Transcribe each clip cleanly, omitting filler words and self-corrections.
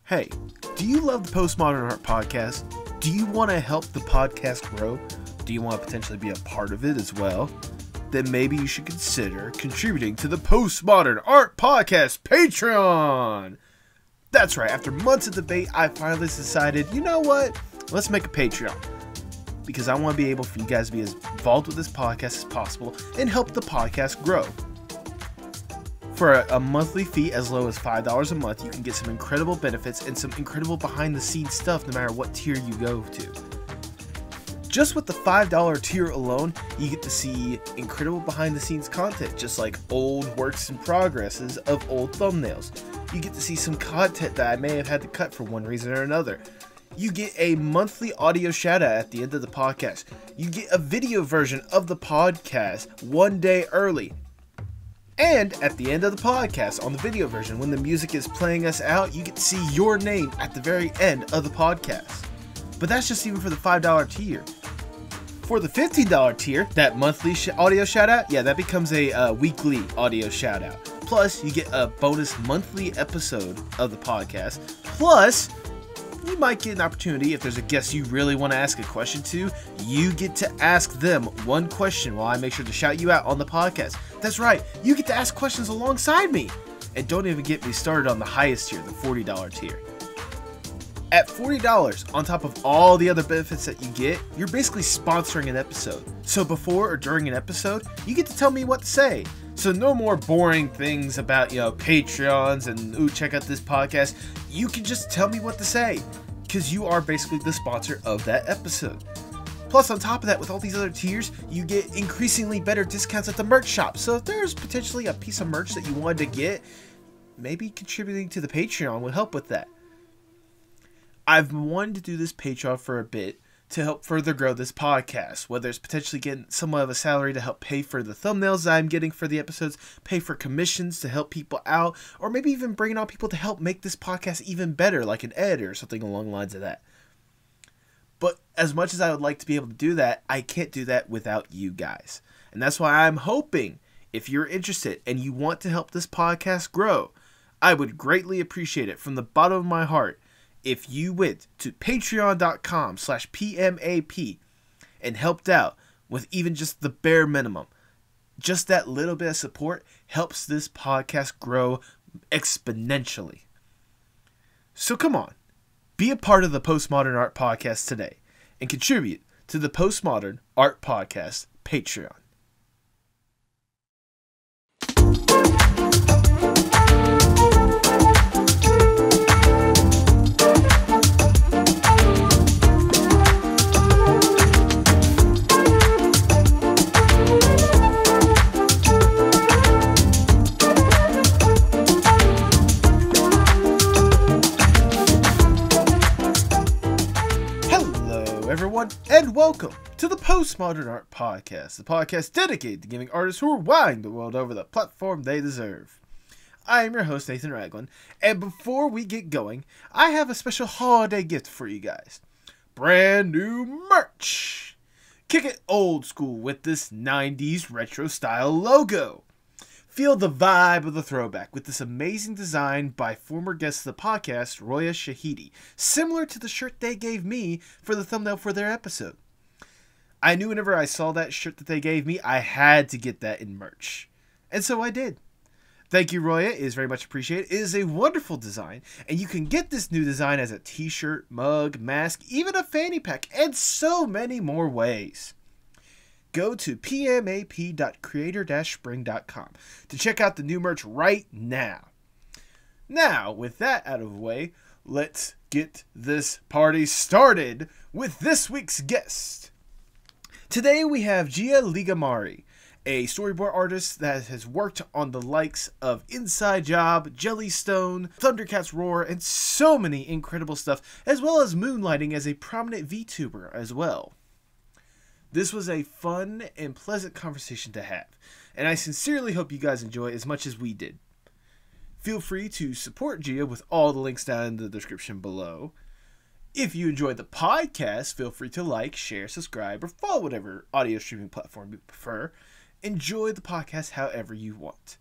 Hey, do you love the Postmodern Art Podcast? Do you want to help the podcast grow? Do you want to potentially be a part of it as well? Then maybe you should consider contributing to the Postmodern Art Podcast Patreon! That's right, after months of debate, I finally decided, you know what? Let's make a Patreon. Because I want to be able for you guys to be as involved with this podcast as possible and help the podcast grow. For a monthly fee as low as $5 a month, you can get some incredible benefits and some incredible behind-the-scenes stuff no matter what tier you go to. Just with the $5 tier alone, you get to see incredible behind-the-scenes content, just like old works in progresses of old thumbnails. You get to see some content that I may have had to cut for one reason or another. You get a monthly audio shout-out at the end of the podcast. You get a video version of the podcast one day early. And at the end of the podcast, on the video version, when the music is playing us out, you get to see your name at the very end of the podcast. But that's just even for the $5 tier. For the $15 tier, that monthly audio shout-out, yeah, that becomes a weekly audio shout-out. Plus, you get a bonus monthly episode of the podcast. Plus, you might get an opportunity, if there's a guest you really want to ask a question to, you get to ask them one question while I make sure to shout you out on the podcast. That's right, you get to ask questions alongside me. And don't even get me started on the highest tier, the $40 tier. At $40, on top of all the other benefits that you get, you're basically sponsoring an episode. So before or during an episode, you get to tell me what to say. So no more boring things about, Patreons and, ooh, check out this podcast. You can just tell me what to say, because you are basically the sponsor of that episode. Plus, on top of that, with all these other tiers, you get increasingly better discounts at the merch shop. So if there's potentially a piece of merch that you wanted to get, maybe contributing to the Patreon would help with that. I've wanted to do this Patreon for a bit to help further grow this podcast, whether it's potentially getting somewhat of a salary to help pay for the thumbnails that I'm getting for the episodes, pay for commissions to help people out, or maybe even bringing on people to help make this podcast even better, like an editor or something along the lines of that. But as much as I would like to be able to do that, I can't do that without you guys. And that's why I'm hoping, if you're interested and you want to help this podcast grow, I would greatly appreciate it from the bottom of my heart if you went to patreon.com/PMAP and helped out with even just the bare minimum. Just that little bit of support helps this podcast grow exponentially. So come on, be a part of the Postmodern Art Podcast today and contribute to the Postmodern Art Podcast Patreon. Everyone, and welcome to the Postmodern Art Podcast, the podcast dedicated to giving artists who are wowing the world over the platform they deserve. I am your host, Nathan Ragland, and before we get going, I have a special holiday gift for you guys. Brand new merch! Kick it old school with this 90s retro style logo. Feel the vibe of the throwback with this amazing design by former guest of the podcast, Roya Shahidi, similar to the shirt they gave me for the thumbnail for their episode. I knew whenever I saw that shirt that they gave me, I had to get that in merch. And so I did. Thank you, Roya. It is very much appreciated. It is a wonderful design, and you can get this new design as a t-shirt, mug, mask, even a fanny pack, and so many more ways. Go to pmap.creator-spring.com to check out the new merch right now. Now, with that out of the way, let's get this party started with this week's guest. Today we have Gia Ligammari, a storyboard artist that has worked on the likes of Inside Job, Jellystone, Thundercats Roar, and so many incredible stuff, as well as moonlighting as a prominent Vtuber as well. This was a fun and pleasant conversation to have, and I sincerely hope you guys enjoy as much as we did. Feel free to support Gia with all the links down in the description below. If you enjoyed the podcast, feel free to like, share, subscribe, or follow whatever audio streaming platform you prefer. Enjoy the podcast however you want.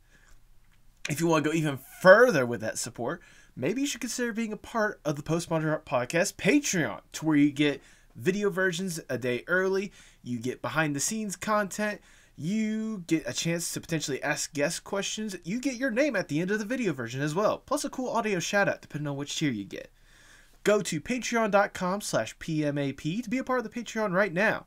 If you want to go even further with that support, maybe you should consider being a part of the Postmodern Art Podcast Patreon, to where you get video versions a day early, you get behind the scenes content, you get a chance to potentially ask guest questions, you get your name at the end of the video version as well, plus a cool audio shout out depending on which tier you get. Go to patreon.com/PMAP to be a part of the Patreon right now.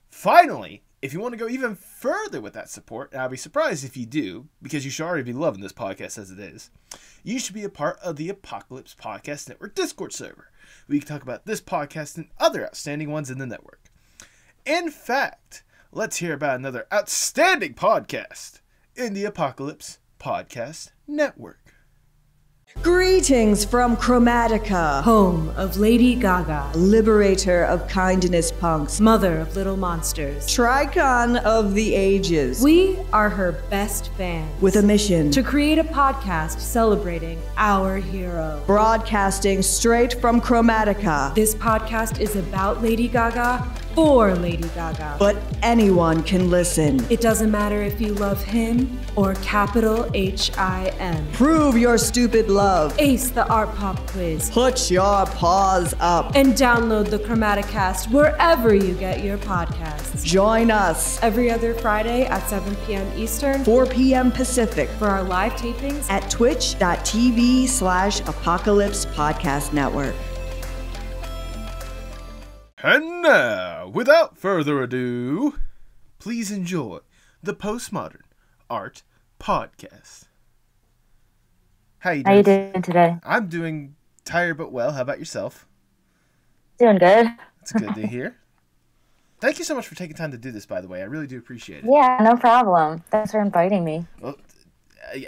Finally, if you want to go even further with that support, and I'll be surprised if you do, because you should already be loving this podcast as it is, you should be a part of the Apocalypse Podcast Network Discord server, where you can talk about this podcast and other outstanding ones in the network. In fact, let's hear about another outstanding podcast in the Apocalypse Podcast Network. Greetings from Chromatica, home of Lady Gaga, liberator of kindness punks, mother of little monsters, Tricon of the ages. We are her best fans, with a mission to create a podcast celebrating our hero. Broadcasting straight from Chromatica. This podcast is about Lady Gaga, for Lady Gaga. But anyone can listen. It doesn't matter if you love him or capital H-I-M. Prove your stupid love. Ace the art pop quiz. Put your paws up. And download the Chromaticast wherever you get your podcasts. Join us every other Friday at 7 p.m. Eastern, 4 p.m. Pacific for our live tapings at twitch.tv/Apocalypse Podcast Network. And now, without further ado, please enjoy the Postmodern Art Podcast. How you doing today? I'm doing tired but well. How about yourself? Doing good. It's good to hear. Thank you so much for taking time to do this, by the way. I really do appreciate it. Yeah, no problem. Thanks for inviting me. Well,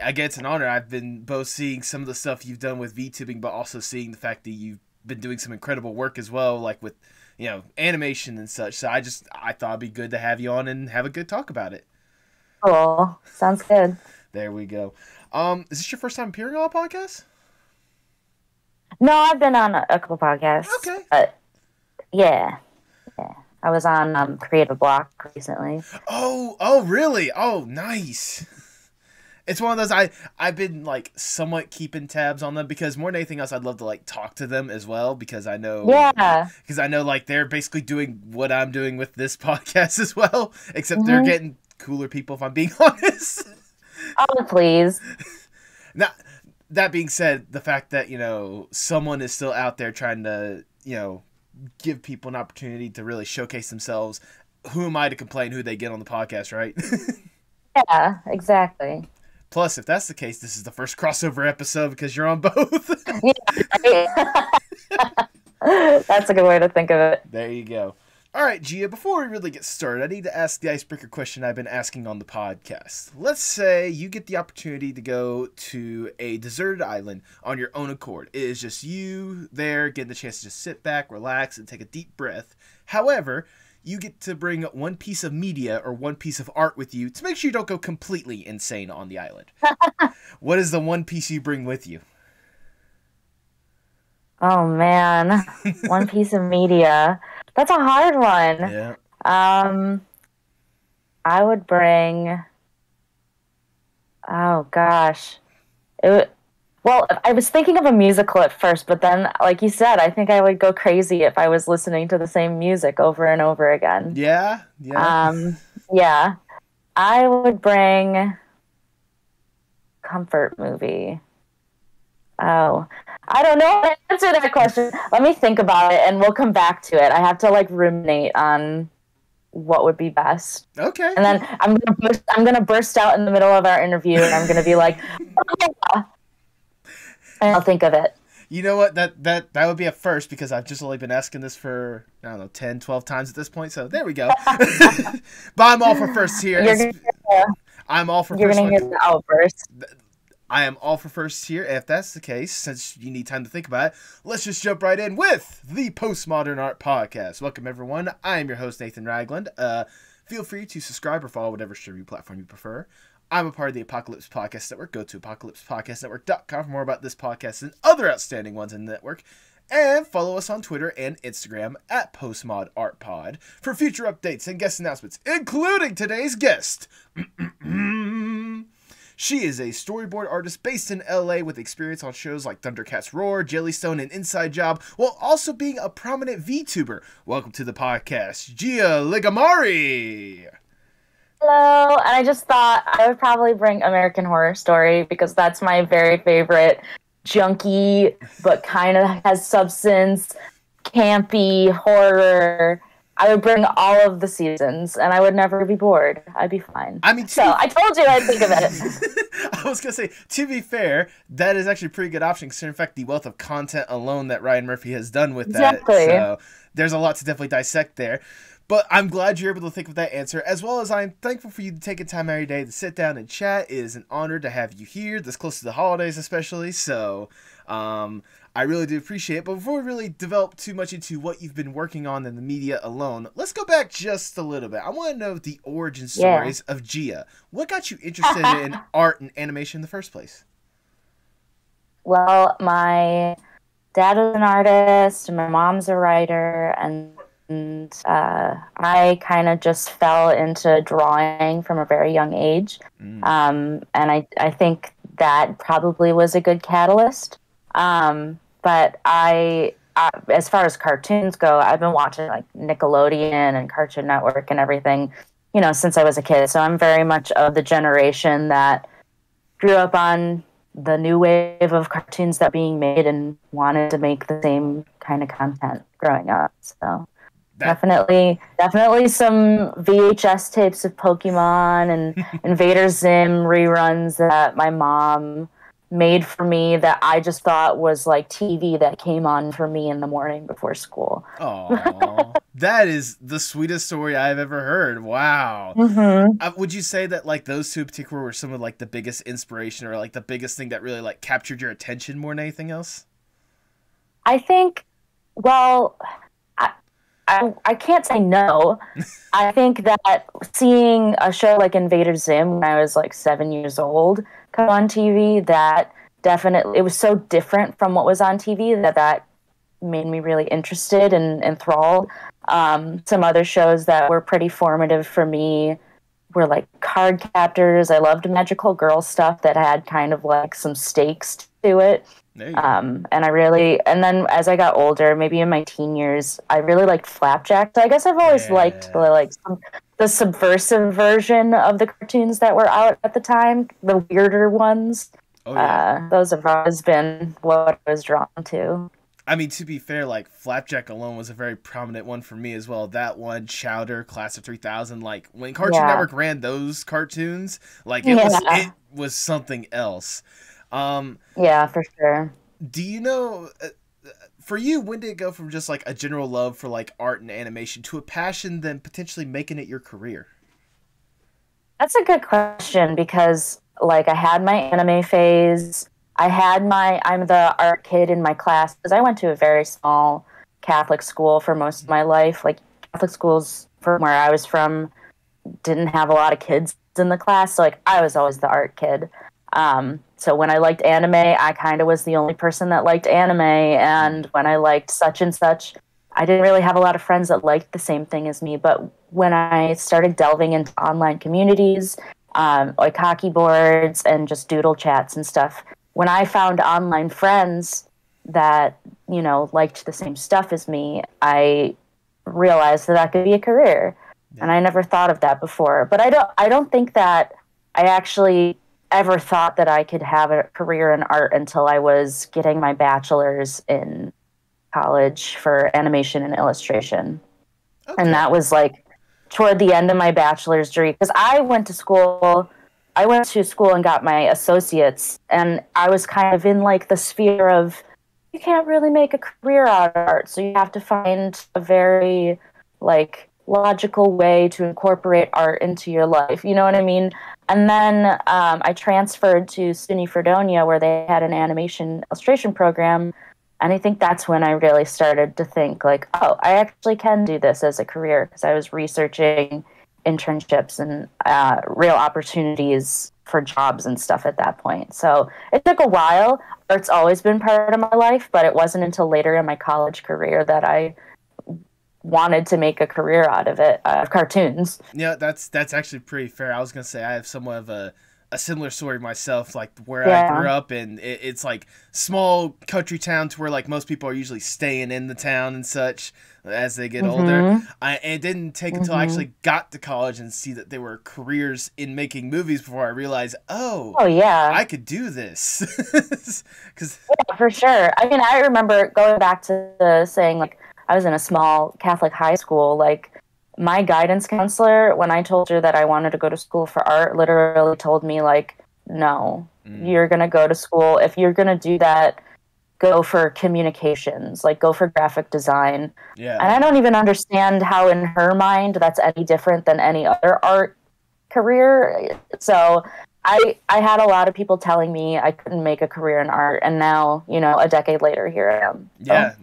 I guess it's an honor. I've been both seeing some of the stuff you've done with VTubing, but also seeing the fact that you've been doing some incredible work as well, like with, you know, animation and such. So I thought it'd be good to have you on and have a good talk about it. Cool. Sounds good. There we go. Is this your first time appearing on a podcast? No, I've been on a couple podcasts. Okay. But yeah. I was on Creative Block recently. Oh, really? Oh, nice. It's one of those I've been like somewhat keeping tabs on them, because more than anything else, I'd love to like talk to them as well, because I know like they're basically doing what I'm doing with this podcast as well, except they're getting cooler people, if I'm being honest. Oh, please. Now, that being said, the fact that, you know, someone is still out there trying to, you know, give people an opportunity to really showcase themselves, who am I to complain who they get on the podcast, right? Yeah, exactly. Plus, if that's the case, this is the first crossover episode because you're on both. Yeah, right. That's a good way to think of it. There you go. All right, Gia, before we really get started, I need to ask the icebreaker question I've been asking on the podcast. Let's say you get the opportunity to go to a deserted island on your own accord. It is just you there, getting the chance to just sit back, relax, and take a deep breath. However, you get to bring one piece of media or one piece of art with you to make sure you don't go completely insane on the island. What is the one piece you bring with you? Oh, man. One piece of media. That's a hard one. Yeah. I would bring... Oh, gosh. Well, I was thinking of a musical at first, but then, like you said, I think I would go crazy if I was listening to the same music over and over again. Yeah? Yeah. I would bring comfort movie. Oh, I don't know how to answer that question. Let me think about it, and we'll come back to it. I have to, like, ruminate on what would be best. Okay. And then I'm gonna burst out in the middle of our interview, and I'm gonna be like, oh, yeah. And I'll think of it. You know what? That would be a first, because I've just only been asking this for, I don't know, 10, 12 times at this point. So there we go. But I'm all for firsts here. I'm all for You're first. You're going to hear the outburst. I am all for firsts here. If that's the case, since you need time to think about it, let's just jump right in with the Postmodern Art Podcast. Welcome, everyone. I am your host, Nathan Ragland. Feel free to subscribe or follow whatever streaming platform you prefer. I'm a part of the Apocalypse Podcast Network. Go to apocalypsepodcastnetwork.com for more about this podcast and other outstanding ones in the network. And follow us on Twitter and Instagram at PostmodArtPod for future updates and guest announcements, including today's guest. She is a storyboard artist based in LA with experience on shows like Thundercats Roar, Jellystone, and Inside Job, while also being a prominent VTuber. Welcome to the podcast, Gia Ligammari. Hello, and I just thought I would probably bring American Horror Story because that's my very favorite junky, but kind of has substance, campy horror. I would bring all of the seasons, and I would never be bored. I'd be fine. I mean, so I told you I'd think of it. I was going to say, to be fair, that is actually a pretty good option, considering, in fact, the wealth of content alone that Ryan Murphy has done with that. Exactly. So there's a lot to definitely dissect there. But I'm glad you're able to think of that answer, as well as I'm thankful for you taking time out of your day to sit down and chat. It is an honor to have you here, this close to the holidays especially. So I really do appreciate it. But before we really develop too much into what you've been working on in the media alone, let's go back just a little bit. I want to know the origin stories of Gia. What got you interested in art and animation in the first place? Well, my dad was an artist, and my mom's a writer, and I kind of just fell into drawing from a very young age. And I think that probably was a good catalyst. But I, as far as cartoons go, I've been watching like Nickelodeon and Cartoon Network and everything, since I was a kid. So I'm very much of the generation that grew up on the new wave of cartoons that being made and wanted to make the same kind of content growing up. So definitely some VHS tapes of Pokemon and Invader Zim reruns that my mom made for me that I just thought was like TV that came on for me in the morning before school. Oh, that is the sweetest story I've ever heard. Wow. Would you say that like those two in particular were some of like the biggest inspiration or like the biggest thing that really like captured your attention more than anything else? I think, well, I can't say no. I think that seeing a show like Invader Zim when I was like 7 years old come on TV, that definitely, it was so different from what was on TV that made me really interested and enthralled. Some other shows that were pretty formative for me were like Card Captors. I loved magical girl stuff that had kind of like some stakes to it. And then as I got older, maybe in my teen years, I really liked Flapjack. So I guess I've always liked the subversive version of the cartoons that were out at the time, the weirder ones. Those have always been what I was drawn to. I mean, to be fair, like Flapjack alone was a very prominent one for me as well. That one, Chowder, Class of 3000, like when Cartoon Network ran those cartoons, like it was something else. For sure. Do you know, for you, when did it go from just like a general love for like art and animation to a passion, then potentially making it your career? That's a good question because like I had my anime phase. I'm the art kid in my class because I went to a very small Catholic school for most of my life. Like Catholic schools from where I was from didn't have a lot of kids in the class. So like I was always the art kid. So when I liked anime, I kind of was the only person that liked anime. And when I liked such and such, I didn't really have a lot of friends that liked the same thing as me. But when I started delving into online communities, like hockey boards and just doodle chats and stuff, when I found online friends that, liked the same stuff as me, I realized that could be a career. And I never thought of that before. But I don't think that I actually ever thought that I could have a career in art until I was getting my bachelor's in college for animation and illustration. Okay. And that was like toward the end of my bachelor's degree because I went to school and got my associates, and I was kind of in like the sphere of you can't really make a career out of art, so you have to find a very like logical way to incorporate art into your life. You know what I mean? And then I transferred to SUNY Fredonia where they had an animation illustration program. And I think that's when I really started to think like, oh, I actually can do this as a career because I was researching internships and real opportunities for jobs and stuff at that point. So it took a while. Art's always been part of my life, but it wasn't until later in my college career that I wanted to make a career out of it, of cartoons. Yeah, that's actually pretty fair. I was gonna say I have somewhat of a a similar story myself, like where I grew up, and it's like small country town to where like most people are usually staying in the town and such as they get older. And it didn't take until I actually got to college and see that there were careers in making movies before I realized, I could do this. Yeah, for sure. I mean, I remember going back to saying, like, I was in a small Catholic high school, like, my guidance counselor, when I told her that I wanted to go to school for art, literally told me, like, no, you're going to go to school. If you're going to do that, go for communications, like go for graphic design. Yeah. And I don't even understand how in her mind that's any different than any other art career. So I had a lot of people telling me I couldn't make a career in art, and now, you know, a decade later, here I am. Yeah,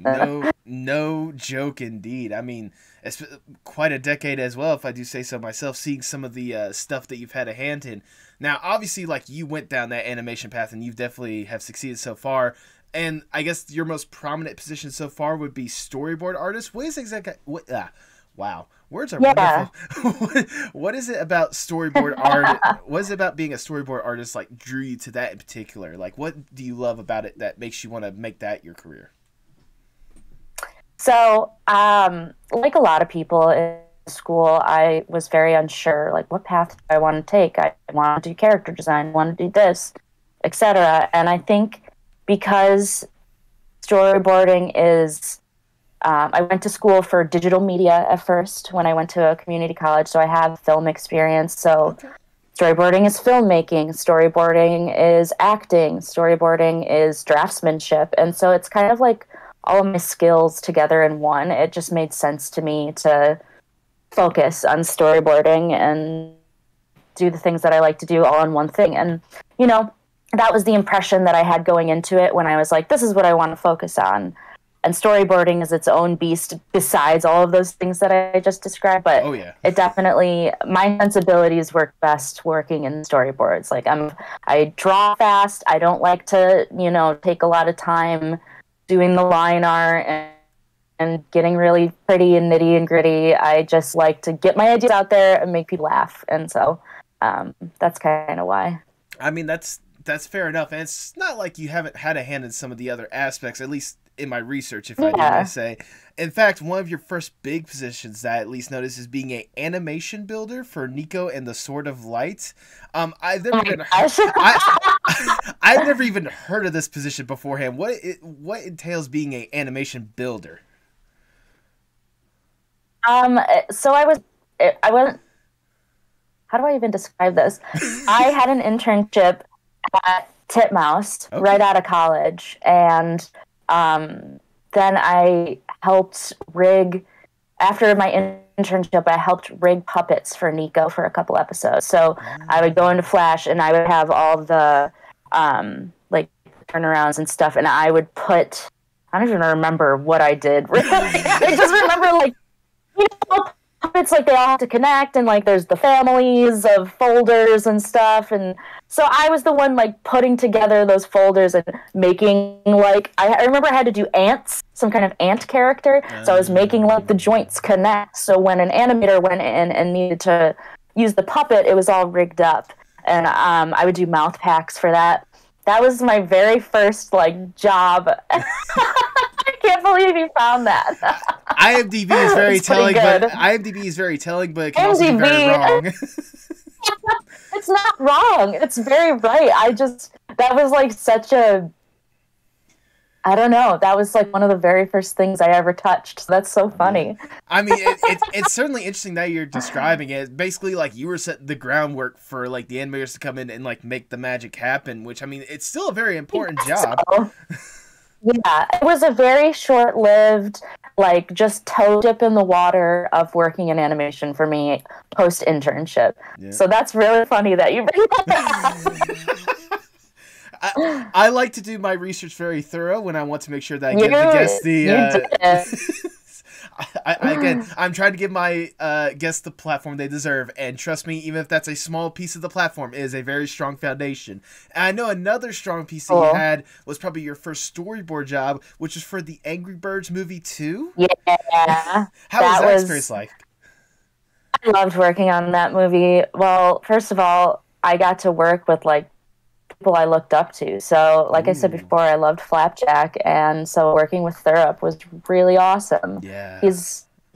no joke indeed. I mean, it's quite a decade as well, if I do say so myself, seeing some of the stuff that you've had a hand in. Now, obviously, like, you went down that animation path, and you definitely have succeeded so far. And I guess your most prominent position so far would be storyboard artist. What is exactly? Wow, words are wonderful. What is it about storyboard art? What is it about being a storyboard artist like drew you to that in particular? Like, what do you love about it that makes you want to make that your career? So, like a lot of people in school, I was very unsure, like, what path do I want to take? I want to do character design, I want to do this, etc. And I think because storyboarding is, I went to school for digital media at first when I went to a community college, so I have film experience. So storyboarding is filmmaking, storyboarding is acting, storyboarding is draftsmanship. And so it's kind of like all of my skills together in one. It just made sense to me to focus on storyboarding and do the things that I like to do all in one thing. And, you know, that was the impression that I had going into it when I was like, this is what I want to focus on. And storyboarding is its own beast besides all of those things that I just described. But it definitely, my sensibilities work best working in storyboards. Like, I draw fast. I don't like to, you know, take a lot of time doing the line art and getting really pretty and nitty and gritty. I just like to get my ideas out there and make people laugh. And so that's kind of why. I mean, that's fair enough. And it's not like you haven't had a hand in some of the other aspects, at least in my research, if I may say. In fact, one of your first big positions that I at least noticed is being an animation builder for Nico and the Sword of Light. I've never even heard of this position beforehand. What entails being an animation builder? So I wasn't. How do I even describe this? I had an internship at Titmouse right out of college, and then I helped rig, after my internship, I helped rig puppets for Nico for a couple episodes. So I would go into Flash and I would have all the like turnarounds and stuff, and I would put, I don't even remember what I did. Really. I just remember, like, you know, puppets, like, they all have to connect, and like there's the families of folders and stuff, and so I was the one like putting together those folders and making, like, I remember I had to do ants, some kind of ant character, so I was making like the joints connect, so when an animator went in and needed to use the puppet, it was all rigged up, and I would do mouth packs for that. That was my very first like job. I can't believe you found that. IMDb is very telling, but it can also be very wrong. It's not wrong. It's very right. That was like such a, I don't know. That was like one of the very first things I ever touched. So that's so funny. I mean, it's certainly interesting that you're describing it. Basically, like, you were setting the groundwork for like the animators to come in and like make the magic happen, which, I mean, it's still a very important job. So. Yeah, it was a very short-lived, like, just toe dip in the water of working in animation for me post-internship. Yeah. So that's really funny that you bring that up. I like to do my research very thorough when I want to make sure that I give the guests the... Again, I'm trying to give my guests the platform they deserve, and trust me, even if that's a small piece of the platform, it is a very strong foundation. And I know another strong piece that you had was probably your first storyboard job, which was for the Angry Birds movie 2. Yeah. How was that experience like? I loved working on that movie. Well, first of all, I got to work with like people I looked up to. So like I said before, I loved Flapjack, and so working with Thurup was really awesome. Yeah.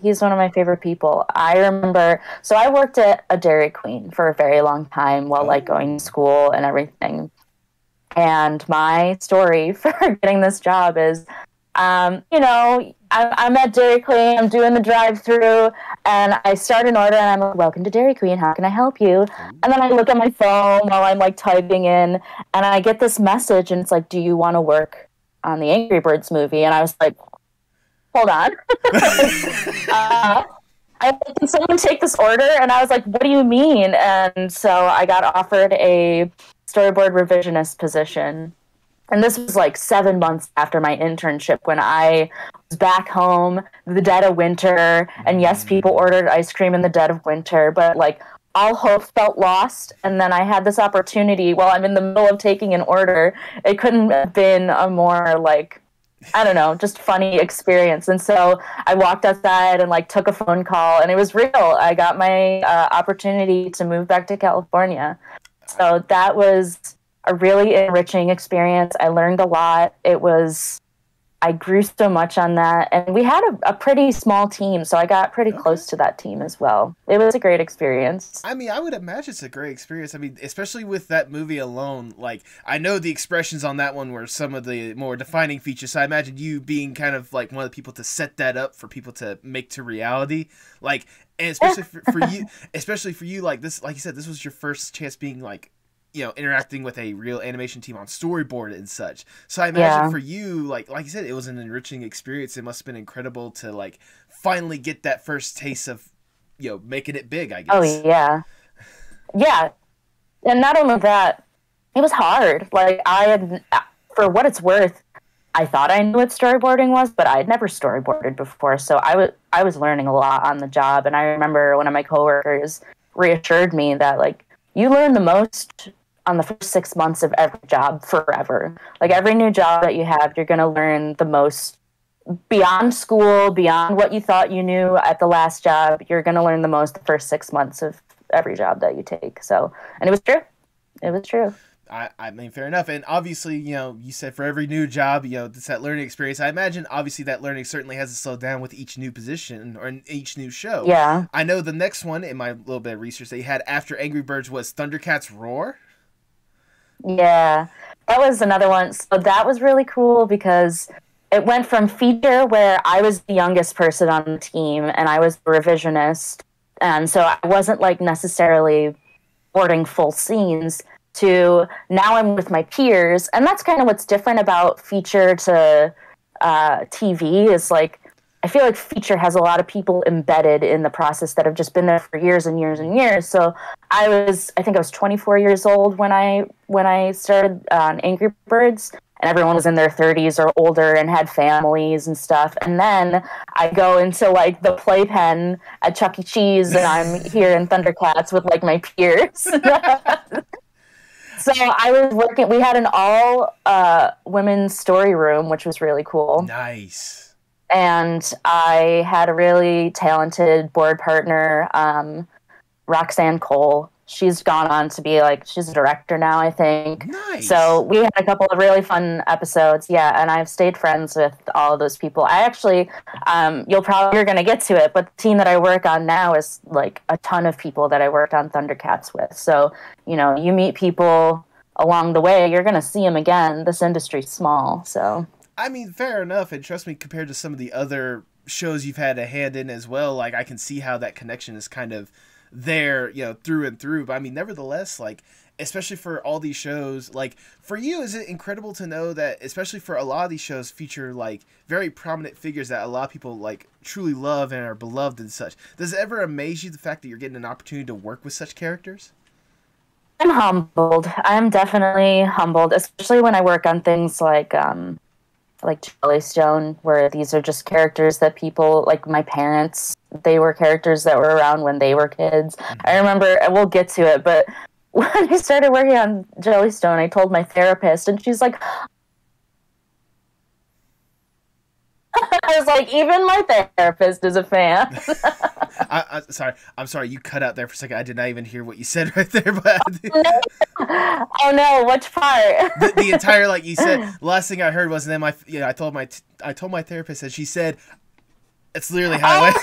He's one of my favorite people. I remember, so I worked at a Dairy Queen for a very long time while like going to school and everything. And my story for getting this job is, you know, I'm at Dairy Queen, I'm doing the drive-through, and I start an order, and I'm like, welcome to Dairy Queen, how can I help you? And then I look at my phone while I'm, like, typing in, and I get this message, and it's like, do you want to work on the Angry Birds movie? And I was like, hold on. Can someone take this order? And I was like, what do you mean? And so I got offered a storyboard revisionist position. And this was like 7 months after my internship, when I was back home, the dead of winter. And yes, people ordered ice cream in the dead of winter, but like all hope felt lost. And then I had this opportunity while I'm in the middle of taking an order. It couldn't have been a more like, I don't know, just funny experience. And so I walked outside and like took a phone call, and it was real. I got my opportunity to move back to California. So that was a really enriching experience. I learned a lot. I grew so much on that. And we had a pretty small team, so I got pretty close to that team as well. It was a great experience. I mean, I would imagine it's a great experience. I mean, especially with that movie alone, like, I know the expressions on that one were some of the more defining features, so I imagine you being kind of like one of the people to set that up for people to make to reality. Like, and especially for you, like this, like you said, this was your first chance being like, you know, interacting with a real animation team on storyboard and such. So I imagine for you, like you said, it was an enriching experience. It must have been incredible to like finally get that first taste of, you know, making it big, I guess. Oh yeah. Yeah. And not only that, it was hard. Like for what it's worth, I thought I knew what storyboarding was, but I had never storyboarded before. So I was learning a lot on the job. And I remember one of my coworkers reassured me that like, you learn the most on the first 6 months of every job forever. Like every new job that you have, you're going to learn the most beyond school, beyond what you thought you knew at the last job. You're going to learn the most the first 6 months of every job that you take. So, and it was true. It was true. I mean, fair enough. And obviously, you know, you said for every new job, you know, it's that learning experience. I imagine, obviously, that learning certainly has to slow down with each new position or in each new show. Yeah. I know the next one, in my little bit of research that you had after Angry Birds, was Thundercats Roar. Yeah, that was another one. So that was really cool because it went from feature, where I was the youngest person on the team and I was the revisionist. And so I wasn't like necessarily boarding full scenes, to now I'm with my peers. And that's kind of what's different about feature to TV is like, I feel like feature has a lot of people embedded in the process that have just been there for years and years and years. So I think I was 24 years old when I started on Angry Birds, and everyone was in their 30s or older and had families and stuff. And then I go into like the playpen at Chuck E. Cheese, and I'm here in Thundercats with like my peers. So I was working, we had an all women's story room, which was really cool. Nice. And I had a really talented board partner, Roxanne Cole. She's gone on to be she's a director now, I think. Nice. So we had a couple of really fun episodes. Yeah. And I've stayed friends with all of those people. I actually, you're going to get to it, but the team that I work on now is like a ton of people that I worked on Thundercats with. So, you know, you meet people along the way, you're going to see them again. This industry's small. So, I mean, fair enough. And trust me, compared to some of the other shows you've had a hand in as well, like I can see how that connection is kind of there, you know, through and through. But I mean, nevertheless, like, especially for all these shows, like for you, is it incredible to know that, especially for a lot of these shows feature like very prominent figures that a lot of people like truly love and are beloved and such. Does it ever amaze you the fact that you're getting an opportunity to work with such characters? I'm humbled. I'm definitely humbled, especially when I work on things like Jellystone, where these are just characters that people, like my parents, they were characters that were around when they were kids. I remember, and we'll get to it, but when I started working on Jellystone, I told my therapist, and she's like, I was like, even my therapist is a fan. Sorry. I'm sorry. You cut out there for a second. I did not even hear what you said right there. But Oh no, which part? the entire, like you said, the last thing I heard was, and then I told my therapist, and she said, it's literally how I went.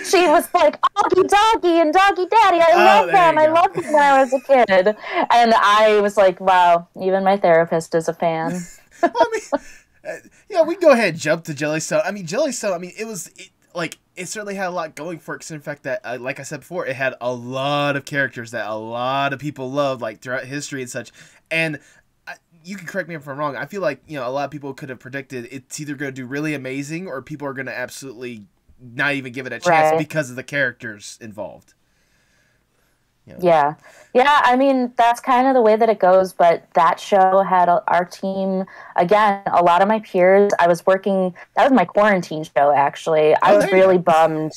She was like, Augie Doggy and Doggy Daddy. I love them. I loved them when I was a kid. And I was like, wow, even my therapist is a fan. I mean, we can go ahead and jump to Jellystone. I mean, Jellystone, it certainly had a lot going for it, because in fact that, like I said before, it had a lot of characters that a lot of people loved, like, throughout history and such. And you can correct me if I'm wrong. I feel like, a lot of people could have predicted it's either going to do really amazing or people are going to absolutely not even give it a chance because of the characters involved. Yeah. I mean, that's kind of the way that it goes, but that show had our team, again, a lot of my peers. That was my quarantine show, actually. I was really bummed.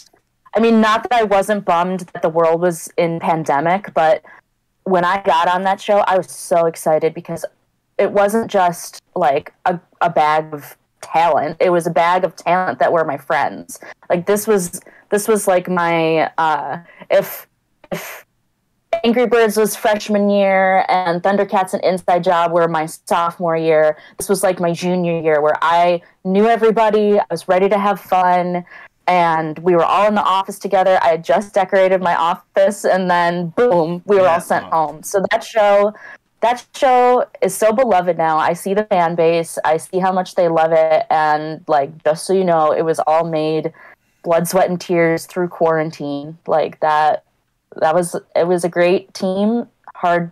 I mean, not that I wasn't bummed that the world was in pandemic, but when I got on that show, I was so excited because it wasn't just like a bag of talent. It was a bag of talent that were my friends. Like, this was like my, if Angry Birds was freshman year and Thundercats and Inside Job were my sophomore year, this was like my junior year, where I knew everybody, I was ready to have fun, and we were all in the office together. I had just decorated my office, and then boom, we were all sent home. So that show is so beloved now. I see the fan base, I see how much they love it, and like, just so you know, it was all made blood, sweat, and tears through quarantine. Like, it was a great team, hard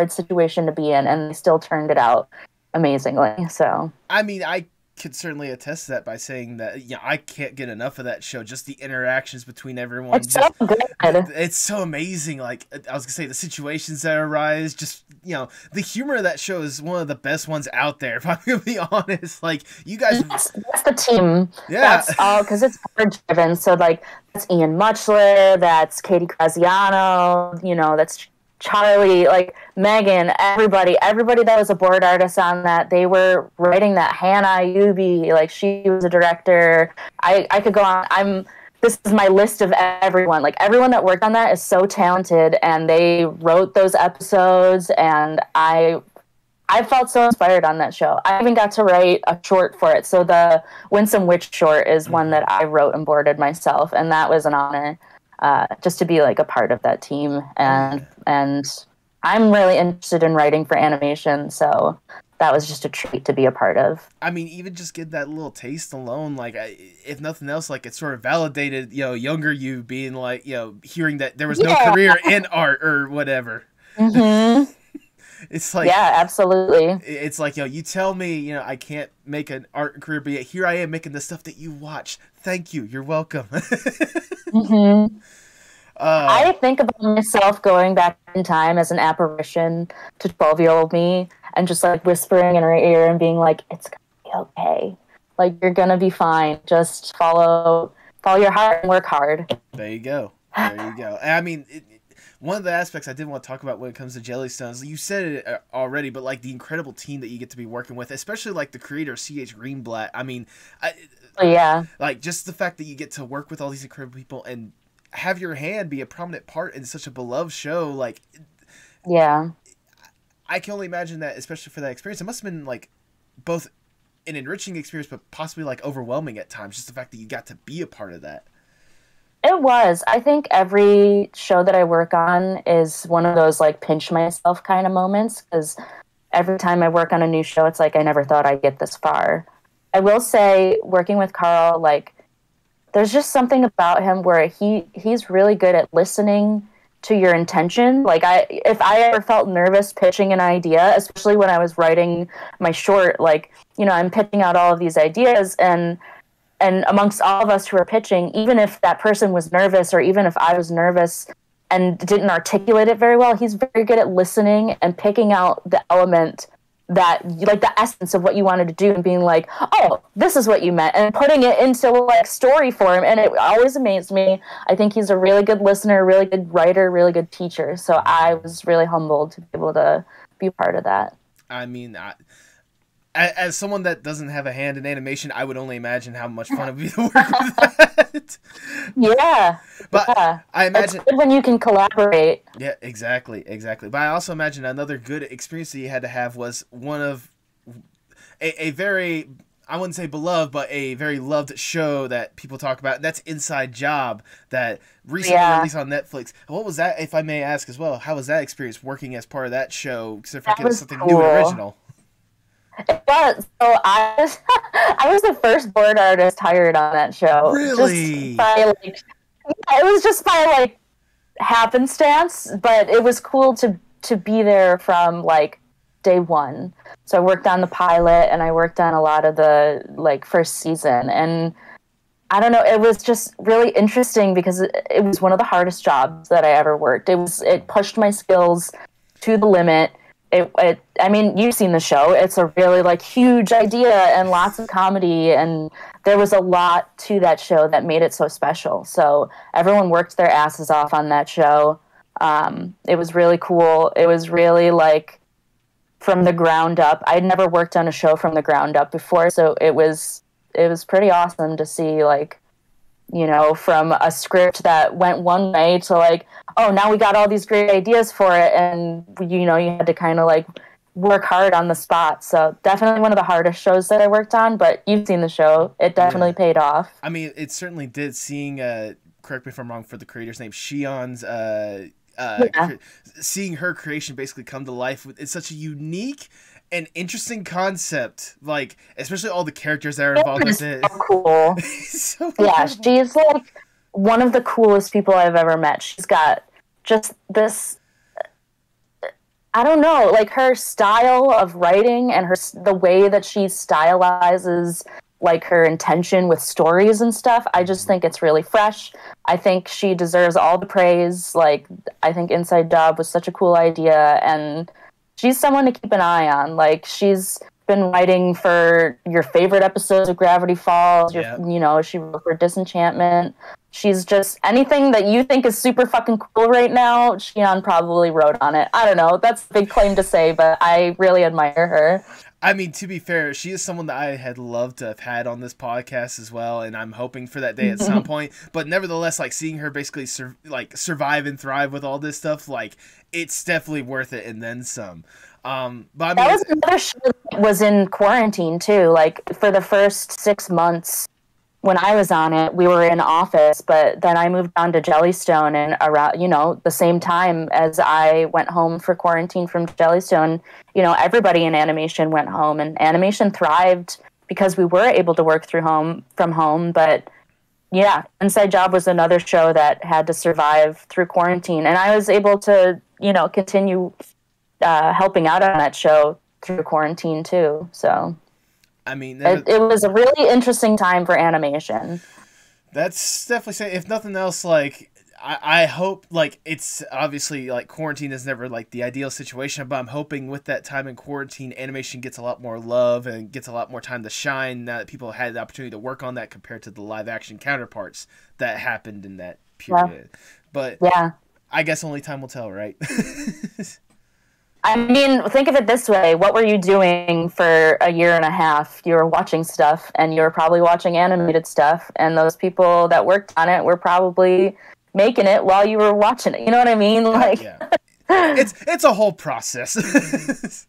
situation to be in, and they still turned it out amazingly. So, I mean, I could certainly attest to that by saying that, I can't get enough of that show. Just the interactions between everyone. It's so good. It's so amazing. Like, I was gonna say, the situations that arise, just, the humor of that show is one of the best ones out there, if I'm gonna be honest. Like, you guys... That's the team. Yeah. That's all, because it's board-driven. So, like, that's Ian Muchler, that's Katie Graziano, that's Charlie, like, Megan, everybody that was a board artist on that, they were writing that. Hannah Ayubi, like, she was a director. I could go on. This is my list of everyone. Like, everyone that worked on that is so talented, and they wrote those episodes, and I felt so inspired on that show. I even got to write a short for it. So the Winsome Witch short is one that I wrote and boarded myself, and that was an honor, just to be like a part of that team. And I'm really interested in writing for animation, so that was just a treat to be a part of. I mean, even just get that little taste alone, like, if nothing else, like, it sort of validated, younger you being like, hearing that there was no career in art or whatever. Mm-hmm. It's like, yeah, absolutely. It's like, you tell me, I can't make an art career, but yet here I am making the stuff that you watch. Thank you. You're welcome. Mm-hmm. I think about myself going back in time as an apparition to 12-year-old me, and just like whispering in her ear and being like, it's gonna be okay. Like, you're gonna be fine. Just follow your heart and work hard. There you go. I mean, one of the aspects I did want to talk about when it comes to Jellystone is, you said it already, but like, the incredible team that you get to be working with, especially like the creator, C.H. Greenblatt. I mean, like, just the fact that you get to work with all these incredible people and have your hand be a prominent part in such a beloved show, like, I can only imagine that, especially for that experience, it must have been like both an enriching experience, but possibly like overwhelming at times, just the fact that you got to be a part of that. It was. I think every show that I work on is one of those like pinch myself kind of moments, because every time I work on a new show, it's like, I never thought I'd get this far. I will say, working with Carl, like, there's just something about him where he's really good at listening to your intention. Like, if I ever felt nervous pitching an idea, especially when I was writing my short, like, I'm pitching out all of these ideas, and amongst all of us who are pitching, even if that person was nervous, or even if I was nervous and didn't articulate it very well, he's very good at listening and picking out the element that, like, the essence of what you wanted to do, and being like, oh, this is what you meant, and putting it into like story form. And it always amazed me. I think he's a really good listener, really good writer, really good teacher. So I was really humbled to be able to be part of that. I mean, as someone that doesn't have a hand in animation, I would only imagine how much fun it would be to work with that. Yeah. But yeah. I imagine it's good when you can collaborate. Yeah, exactly. But I also imagine another good experience that you had to have was one of a very, I wouldn't say beloved, but a very loved show that people talk about. That's Inside Job, that recently released on Netflix. What was that, if I may ask as well? How was that experience working as part of that show? Except for getting something new and original. It was. So I was the first board artist hired on that show. Really? It was just by like happenstance, but it was cool to be there from like day one. So I worked on the pilot and I worked on a lot of the like first season, and I don't know, it was just really interesting because it was one of the hardest jobs that I ever worked. It pushed my skills to the limit. I mean, you've seen the show. It's a really like huge idea and lots of comedy, and there was a lot to that show that made it so special. So everyone worked their asses off on that show. It was really cool. It was really like from the ground up. I'd never worked on a show from the ground up before, so it was pretty awesome to see, like, you know, from a script that went one way to like, oh, now we got all these great ideas for it, and you know, you had to kind of like work hard on the spot. So definitely one of the hardest shows that I worked on, but you've seen the show. It definitely paid off. I mean, it certainly did. Seeing, correct me if I'm wrong, for the creator's name, Shion's, seeing her creation basically come to life. It's such a unique and interesting concept, like especially all the characters that are involved with it. So cool. So yeah, she's like one of the coolest people I've ever met. She's got just this, I don't know, like her style of writing and the way that she stylizes like her intention with stories and stuff. I just think it's really fresh. I think she deserves all the praise. Like, I think Inside Job was such a cool idea, and she's someone to keep an eye on. Like, she's been writing for your favorite episodes of Gravity Falls. You know, she wrote for Disenchantment. She's just anything that you think is super fucking cool right now, Shion probably wrote on it. I don't know. That's a big claim to say, but I really admire her. I mean, to be fair, she is someone that I had loved to have had on this podcast as well, and I'm hoping for that day at some point. But nevertheless, like, seeing her basically survive and thrive with all this stuff, like, it's definitely worth it, and then some. But I mean, that was another show that was in quarantine too. Like, for the first 6 months when I was on it, we were in office, but then I moved on to Jellystone, and around, you know, the same time as I went home for quarantine from Jellystone, you know, everybody in animation went home, and animation thrived because we were able to work from home. But yeah, Inside Job was another show that had to survive through quarantine, and I was able to, you know, continue helping out on that show through quarantine too. So I mean, it was a really interesting time for animation. That's definitely saying, if nothing else, like, I hope, like, it's obviously, like, quarantine is never, like, the ideal situation, but I'm hoping with that time in quarantine, animation gets a lot more love and gets a lot more time to shine now that people had the opportunity to work on that compared to the live-action counterparts that happened in that period. Yeah. But yeah, I guess only time will tell, right? I mean, think of it this way. What were you doing for a year and a half? You were watching stuff, and you were probably watching animated stuff, and those people that worked on it were probably making it while you were watching it. You know what I mean? Like, yeah. It's a whole process.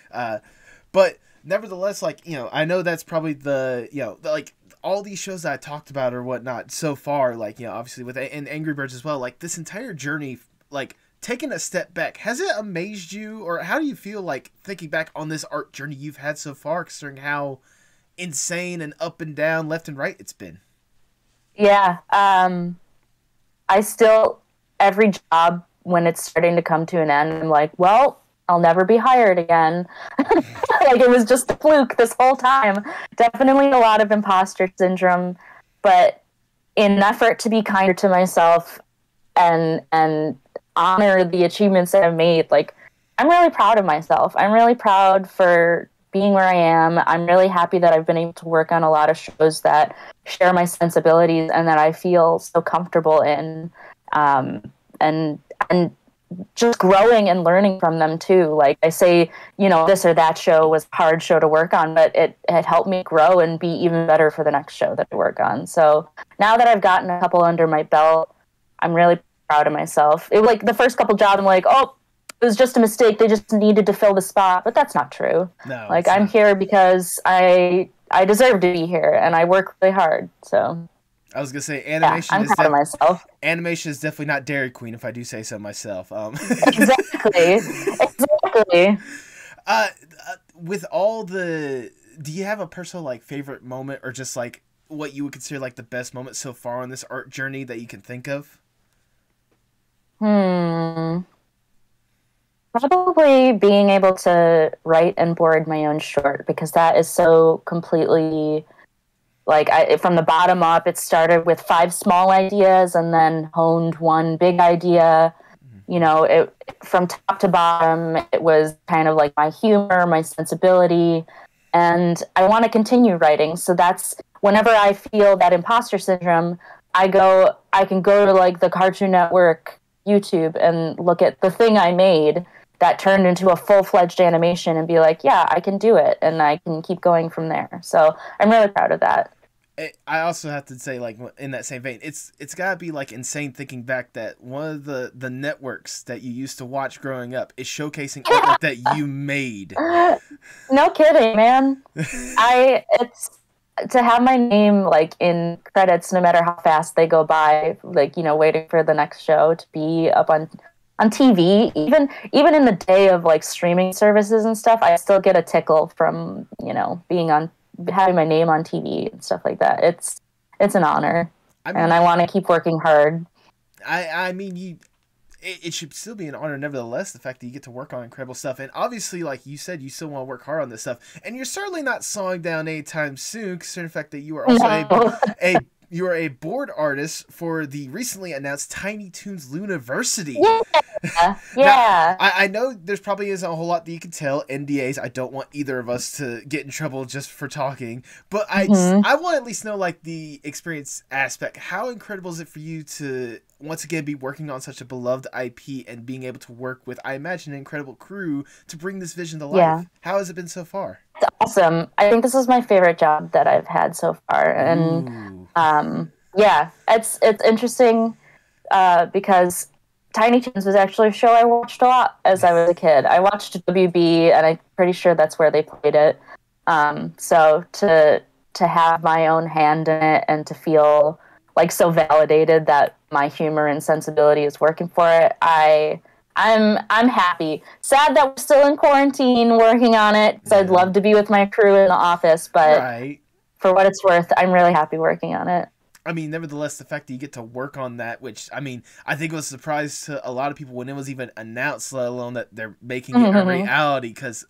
But nevertheless, like, you know, I know that's probably the, you know, like, all these shows that I talked about or whatnot so far, like, you know, obviously with and Angry Birds as well, like, this entire journey, like, taking a step back, has it amazed you, or how do you feel like thinking back on this art journey you've had so far, considering how insane and up and down, left and right it's been? Yeah, I still, every job when it's starting to come to an end, I'm like, well, I'll never be hired again. Like, it was just a fluke this whole time. Definitely a lot of imposter syndrome, but in an effort to be kinder to myself and honor the achievements that I've made, like, I'm really proud of myself. I'm really proud for being where I am. I'm really happy that I've been able to work on a lot of shows that share my sensibilities and that I feel so comfortable in. And just growing and learning from them too. Like I say, this or that show was a hard show to work on, but it helped me grow and be even better for the next show that I work on. So now that I've gotten a couple under my belt, I'm really proud of myself. It like the first couple jobs, I'm like, oh, it was just a mistake. They just needed to fill the spot, but that's not true. No, like I'm here because I deserve to be here and I work really hard. So I was gonna say animation. I'm proud of myself. Animation is definitely not Dairy Queen, if I do say so myself. Exactly. With all do you have a personal like favorite moment, or just like what you would consider like the best moment so far on this art journey that you can think of? Probably being able to write and board my own short, because that is so completely, like, from the bottom up, it started with 5 small ideas and then honed one big idea. From top to bottom, it was kind of like my humor, my sensibility, and I want to continue writing. So that's whenever I feel that imposter syndrome, I can go to like the Cartoon Network YouTube and look at the thing I made that turned into a full-fledged animation and be like, yeah, I can do it, and I can keep going from there. So I'm really proud of that. I also have to say, like, in that same vein, it's gotta be like insane thinking back that one of the networks that you used to watch growing up is showcasing artwork that you made. No kidding, man. It's to have my name like in credits, no matter how fast they go by, like, waiting for the next show to be up on TV, even in the day of like streaming services and stuff, I still get a tickle from, having my name on TV and stuff like that. It's an honor. And I want to keep working hard. I mean, it should still be an honor nevertheless, the fact that you get to work on incredible stuff. And obviously, like you said, you still want to work hard on this stuff. And you're certainly not slowing down anytime soon, considering the fact that you are also you are a board artist for the recently announced Tiny Toons Luniversity. Yeah. Now, I know there's probably isn't a whole lot that you can tell. NDAs, I don't want either of us to get in trouble just for talking. But I want to at least know, like, the experience aspect. How incredible is it for you to, once again, be working on such a beloved IP and being able to work with, I imagine, an incredible crew to bring this vision to life? Yeah. How has it been so far? It's awesome. I think this is my favorite job that I've had so far. And it's interesting because Tiny Toons was actually a show I watched a lot as I was a kid. I watched WB, and I'm pretty sure that's where they played it. So to have my own hand in it and to feel like so validated that my humor and sensibility is working for it, I'm happy. Sad that we're still in quarantine working on it, because I'd love to be with my crew in the office, but for what it's worth, I'm really happy working on it. I mean, nevertheless, the fact that you get to work on that, which, I mean, I think was a surprise to a lot of people when it was even announced, let alone that they're making it a reality, because,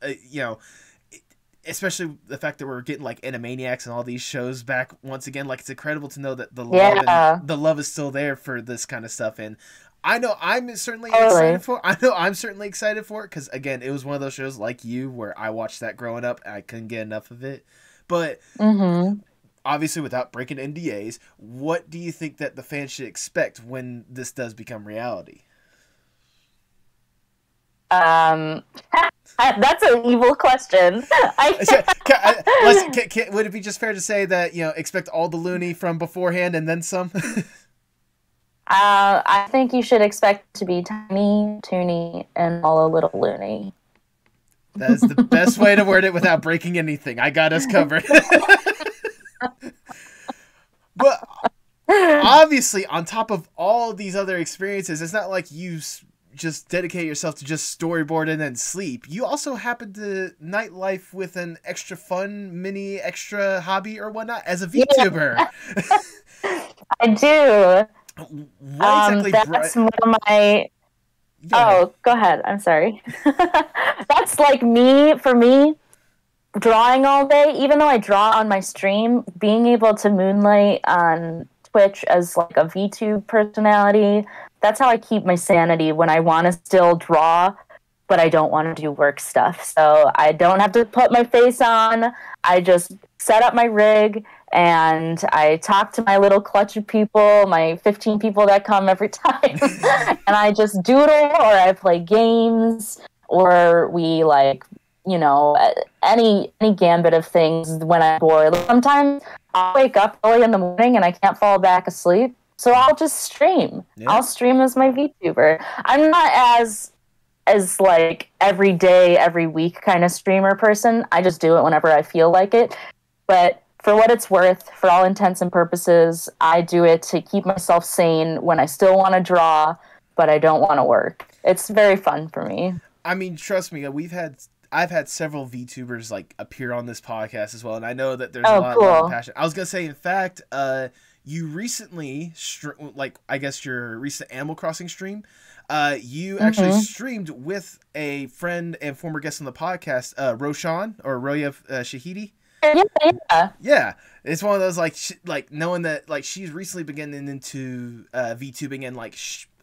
especially the fact that we're getting, like, Animaniacs and all these shows back once again, like, it's incredible to know that the love is still there for this kind of stuff, and I know I'm certainly excited for it, because, again, it was one of those shows like you where I watched that growing up and I couldn't get enough of it. But obviously, without breaking NDAs, what do you think that the fans should expect when this does become reality? That's an evil question. Would it be just fair to say that, expect all the loony from beforehand and then some? I think you should expect to be tiny, toony, and all a little loony. That is the best way to word it without breaking anything. I got us covered. But obviously, on top of all these other experiences, it's not like you just dedicate yourself to just storyboard and then sleep. You also happen to nightlife with an extra fun mini extra hobby or whatnot as a VTuber. I do. What exactly? That's one of my. Go ahead. I'm sorry. That's like for me, drawing all day. Even though I draw on my stream, being able to moonlight on Twitch as like a VTube personality, that's how I keep my sanity when I want to still draw, but I don't want to do work stuff. So I don't have to put my face on. I just set up my rig and I talk to my little clutch of people, my 15 people that come every time, and I just doodle or I play games or we like, you know, any gambit of things when I'm bored. Sometimes I'll wake up early in the morning and I can't fall back asleep, so I'll just stream. Yeah. I'll stream as my VTuber. I'm not as like every day, every week kind of streamer person. I just do it whenever I feel like it. But for what it's worth, for all intents and purposes, I do it to keep myself sane when I still want to draw, but I don't want to work. It's very fun for me. I mean, trust me, I've had several VTubers like appear on this podcast as well, and I know that there's a lot of passion. I was gonna say, in fact, you recently, I guess your recent Animal Crossing stream, you actually streamed with a friend and former guest on the podcast, Roshan or Royev Shahidi. Yeah, it's one of those like knowing that like she's recently been getting into VTubing and like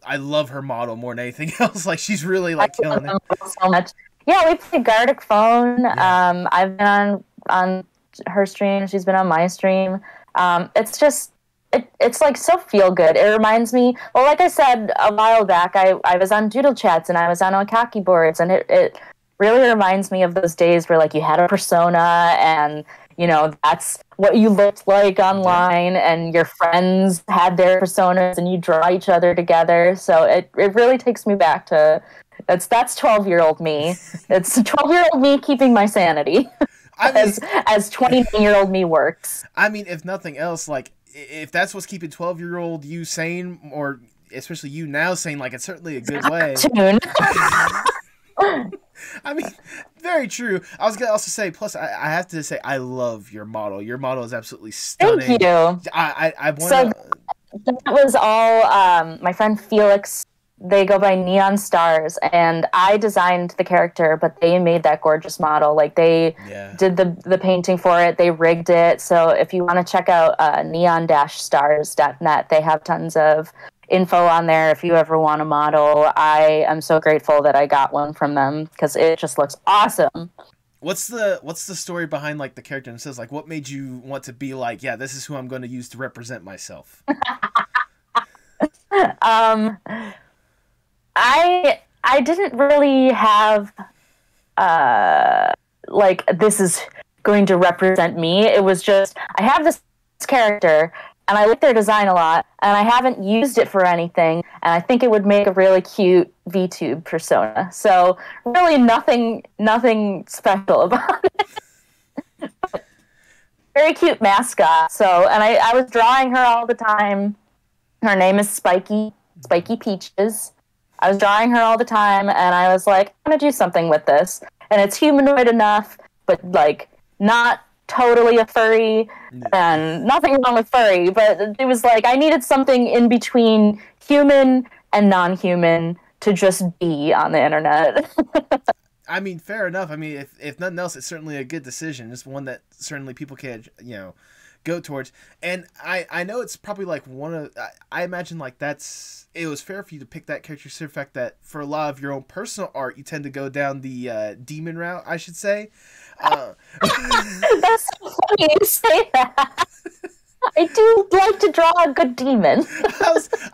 I love her model more than anything else. Like she's really like killing it so much. Yeah, we play Gartic Phone. Yeah. I've been on her stream. She's been on my stream. It's just it's like so feel good. It reminds me. Well, like I said a while back, I was on Doodle Chats and I was on Okaki boards, and it really reminds me of those days where like you had a persona and you know that's what you looked like online and your friends had their personas and you draw each other together. So it really takes me back to that's 12-year-old me. It's 12-year-old me keeping my sanity. I mean, as 29-year-old me works. I mean, if nothing else, like if that's what's keeping 12-year-old you sane, or especially you now sane, like it's certainly a good way. I mean, very true. I was gonna also say, plus I have to say, I love your model. Your model is absolutely stunning. Thank you. I want so that was all my friend Felix. They go by Neon Stars, and I designed the character, but they made that gorgeous model. Like they did the painting for it. They rigged it. So if you want to check out neon-stars.net, they have tons of info on there if you ever want a model. I am so grateful that I got one from them because it just looks awesome. What's the story behind like the character themselves? Like what made you want to be like, yeah, this is who I'm going to use to represent myself? I didn't really have like this is going to represent me. It was just I have this character and I like their design a lot, and I haven't used it for anything, and I think it would make a really cute VTube persona. So really nothing special about it. Very cute mascot. So, and I was drawing her all the time. Her name is Spiky Peaches. I was drawing her all the time, and I was like, I'm going to do something with this. And it's humanoid enough, but like not totally a furry, and nothing wrong with furry, but it was like I needed something in between human and non-human to just be on the internet. I mean, fair enough. I mean, if nothing else, it's certainly a good decision. It's one that certainly people can, go towards. And I know it's probably like I imagine like it was fair for you to pick that character, for the fact that for a lot of your own personal art, you tend to go down the demon route, I should say. That's so funny you say that. I do like to draw a good demon.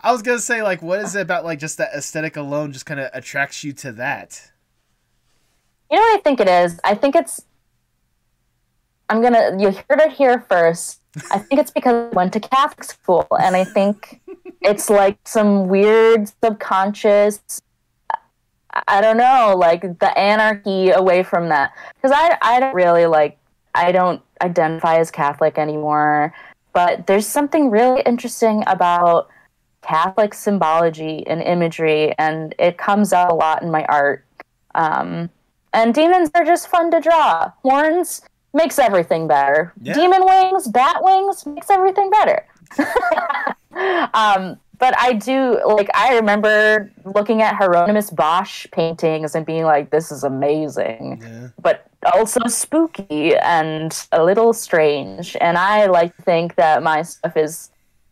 I was gonna say, like, what is it about like just that aesthetic alone just kind of attracts you to that? You know what I think it is? I think it's you heard it here first. I think it's because I went to Catholic school, and I think it's like some weird subconscious, I don't know, like the anarchy away from that. Because I don't really I don't identify as Catholic anymore, but there's something really interesting about Catholic symbology and imagery, and it comes out a lot in my art. And demons are just fun to draw. Horns makes everything better. Yeah. Demon wings, bat wings makes everything better. But I do, I remember looking at Hieronymus Bosch paintings and being like, this is amazing. Yeah. But also spooky and a little strange. And I like to think that my stuff is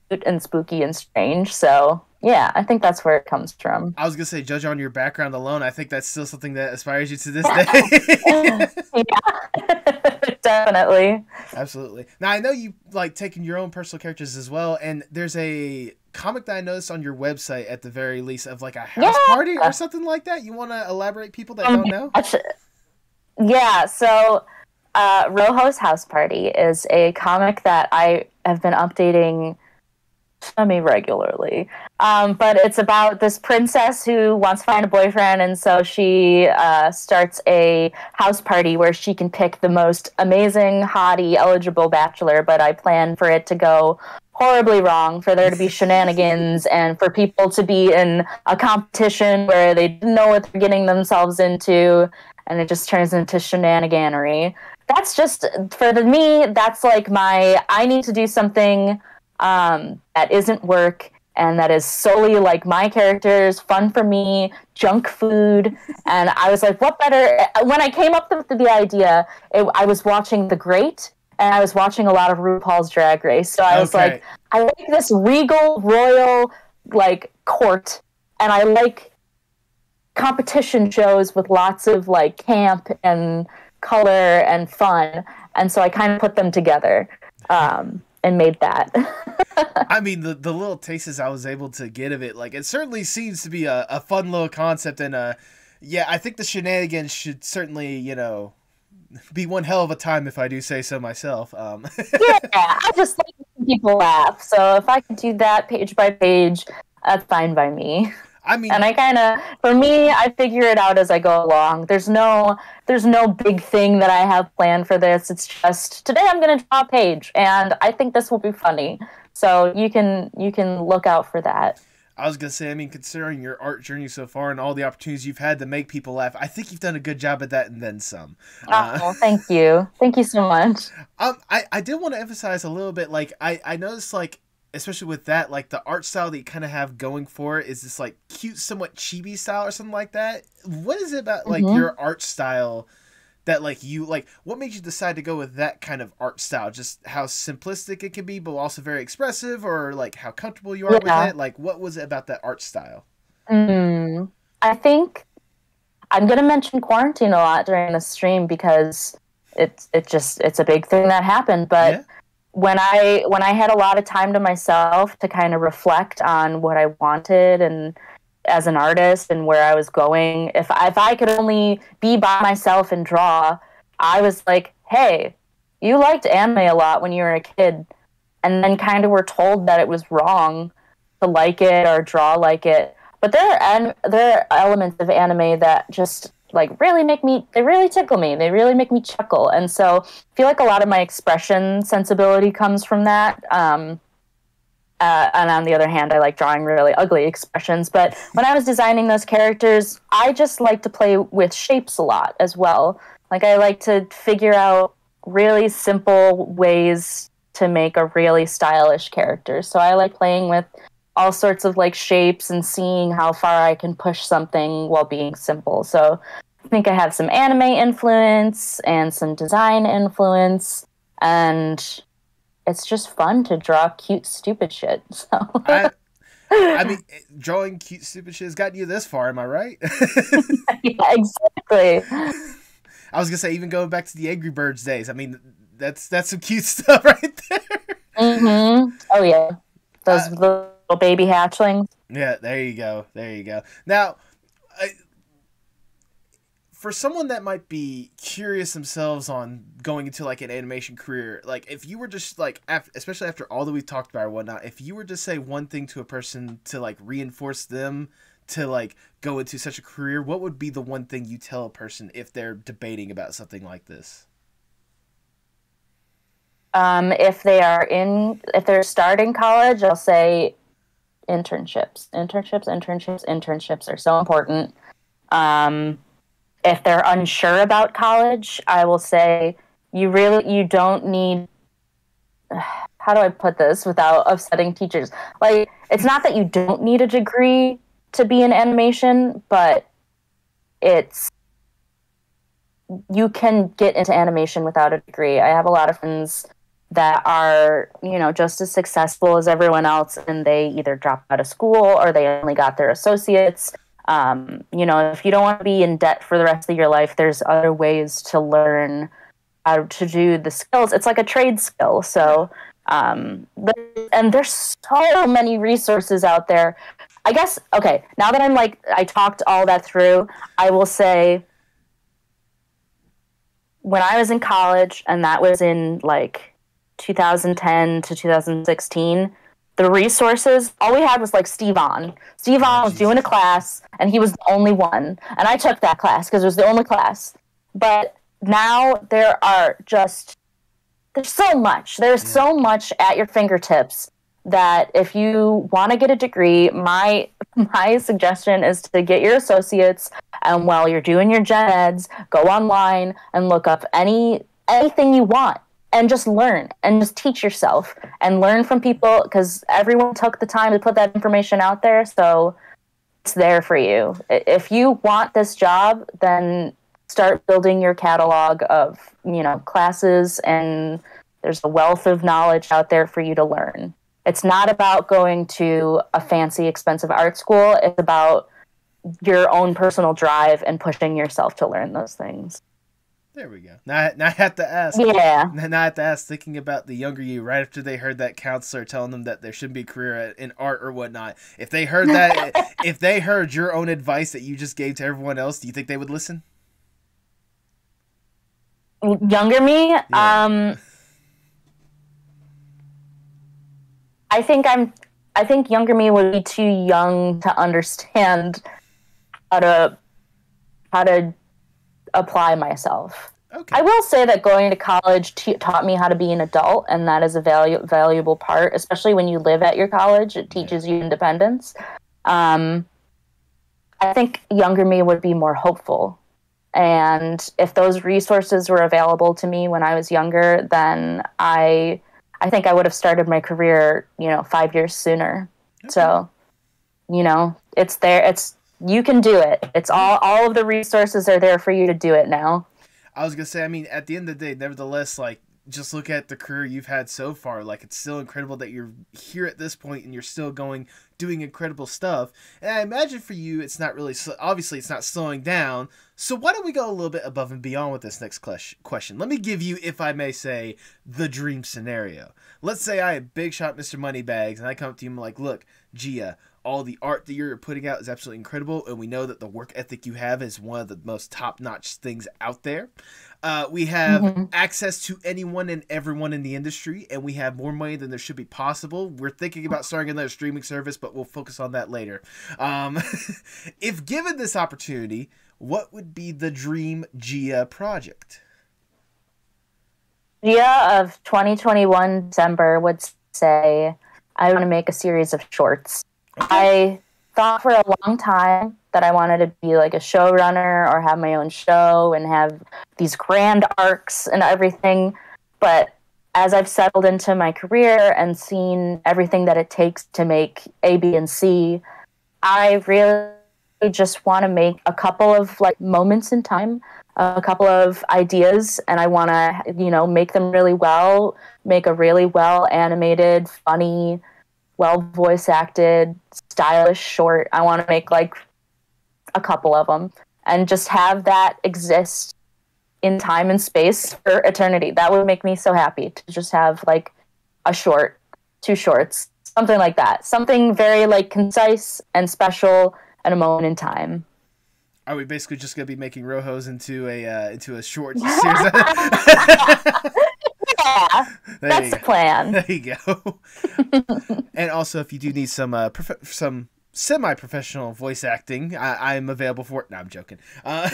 cute and spooky and strange. So, Yeah, I think that's where it comes from. I was gonna say, judge on your background alone, I think that's still something that inspires you to this day. Yeah, definitely. Absolutely. Now I know you like taking your own personal characters as well, and there's a comic that I noticed on your website at the very least of like a house party or something like that. You want to elaborate, people that don't know? Yeah, so Rojo's House Party is a comic that I have been updating semi-regularly. But it's about this princess who wants to find a boyfriend, and so she starts a house party where she can pick the most amazing, hottie, eligible bachelor, but I plan for it to go horribly wrong, for there to be shenanigans, and for people to be in a competition where they didn't know what they're getting themselves into, and it just turns into shenaniganery. That's just, for me, that's like I need to do something that isn't work and that is solely like my characters, fun for me, junk food. And I was like, what better? When I came up with the idea, I was watching The Great, and I was watching a lot of RuPaul's Drag Race. So I was like, I like this regal, royal, like, court, and I like competition shows with lots of like camp and color and fun. And so I kind of put them together. And made that. I mean, the little tastes I was able to get of it, like, it certainly seems to be a fun little concept, and yeah, I think the shenanigans should certainly, be one hell of a time, if I do say so myself. Yeah, I just like making people laugh, so if I could do that page by page, that's fine by me. I mean, and for me, I figure it out as I go along. There's no big thing that I have planned for this. It's just, today I'm going to draw a page, and I think this will be funny. So you can look out for that. I was going to say, I mean, considering your art journey so far and all the opportunities you've had to make people laugh, I think you've done a good job at that and then some. Thank you. Thank you so much. I did want to emphasize a little bit, like, I noticed, like, especially with that, like, the art style that you kind of have going for it is this, like, cute, somewhat chibi style or something like that. What is it about, like, your art style that, like, what made you decide to go with that kind of art style? Just how simplistic it can be, but also very expressive, or, like, how comfortable you are with it? Like, what was it about that art style? I think I'm going to mention quarantine a lot during the stream because it's a big thing that happened, but... Yeah. When I had a lot of time to myself to kind of reflect on what I wanted and as an artist and where I was going, if I could only be by myself and draw, I was like, hey, you liked anime a lot when you were a kid, and then kind of were told that it was wrong to like it or draw like it. But there are elements of anime that just like really tickle me. They really make me chuckle. And so I feel like a lot of my expression sensibility comes from that. And on the other hand, I like drawing really ugly expressions. But when I was designing those characters, I just like to play with shapes a lot as well. Like, I like to figure out really simple ways to make a really stylish character. So I like playing with all sorts of like shapes and seeing how far I can push something while being simple. So I think I have some anime influence and some design influence, and it's just fun to draw cute, stupid shit. So I mean, drawing cute, stupid shit has gotten you this far, am I right? Yeah, exactly. I was gonna say, even going back to the Angry Birds days, I mean, that's some cute stuff right there. Oh yeah, those little baby hatchlings. Yeah, there you go. Now, for someone that might be curious themselves on going into like an animation career, like if you were just like, especially after all that we've talked about or whatnot, if you were to say one thing to a person to like reinforce them to like go into such a career, what would be the one thing you tell a person if they're debating about something like this? If they're starting college, I'll say internships are so important. If they're unsure about college, I will say you don't need, how do I put this without upsetting teachers? Like, it's not that you don't need a degree to be in animation, but you can get into animation without a degree. I have a lot of friends that are, just as successful as everyone else, and they either dropped out of school or they only got their associates. If you don't want to be in debt for the rest of your life, there's other ways to learn how to do the skills. It's like a trade skill. So, and there's so many resources out there. I guess, okay, now that I talked all that through, I will say when I was in college, and that was in 2010 to 2016, the resources, all we had was Steve On. Steve On was doing a class, and he was the only one. And I took that class because it was the only class. But now there's so much. There's so much at your fingertips that if you want to get a degree, my suggestion is to get your associates, and while you're doing your gen eds, go online and look up anything you want and just learn and just teach yourself and learn from people, because everyone took the time to put that information out there, so it's there for you. If you want this job, then start building your catalog of, classes, and there's a wealth of knowledge out there for you to learn. It's not about going to a fancy, expensive art school. It's about your own personal drive and pushing yourself to learn those things. There we go. Now I have to ask. Yeah. Now I have to ask, thinking about the younger you, right after they heard that counselor telling them that there shouldn't be a career in art or whatnot, if they heard that, if they heard your own advice that you just gave to everyone else, do you think they would listen? Younger me? Yeah. I think younger me would be too young to understand how to apply myself. Okay. I will say that going to college taught me how to be an adult, and that is a valuable part, especially when you live at your college. It teaches you independence. I think younger me would be more hopeful. And if those resources were available to me when I was younger, then I think I would have started my career, 5 years sooner. Okay. So, it's there. You can do it. It's all of the resources are there for you to do it now. I was going to say, at the end of the day, nevertheless, just look at the career you've had so far. It's still incredible that you're here at this point and you're still doing incredible stuff. And I imagine for you, it's not really, obviously it's not slowing down. So why don't we go a little bit above and beyond with this next question? Let me give you, if I may say, the dream scenario. Let's say I am big shot Mr. Moneybags, and I come up to you and I'm like, look, Gia, all the art that you're putting out is absolutely incredible, and we know that the work ethic you have is one of the most top-notch things out there. We have access to anyone and everyone in the industry, and we have more money than there should be possible. We're thinking about starting another streaming service, but we'll focus on that later. If given this opportunity, what would be the dream Gia project? Gia of 2021 December would say, I want to make a series of shorts. Okay. I thought for a long time that I wanted to be like a showrunner or have my own show and have these grand arcs and everything. But as I've settled into my career and seen everything that it takes to make A, B, and C, I really just want to make a couple of moments in time, a couple of ideas, and I want to, make them really well, make a really well animated, funny, well voice acted, stylish short. I want to make a couple of them and just have that exist in time and space for eternity. That would make me so happy to just have a short, 2 shorts, something like that. Something very concise and special and a moment in time. Are we basically just going to be making Rojos into a short series? Yeah, that's the plan. There you go. And also, if you do need some semi-professional voice acting, I'm available for it. No, I'm joking. That's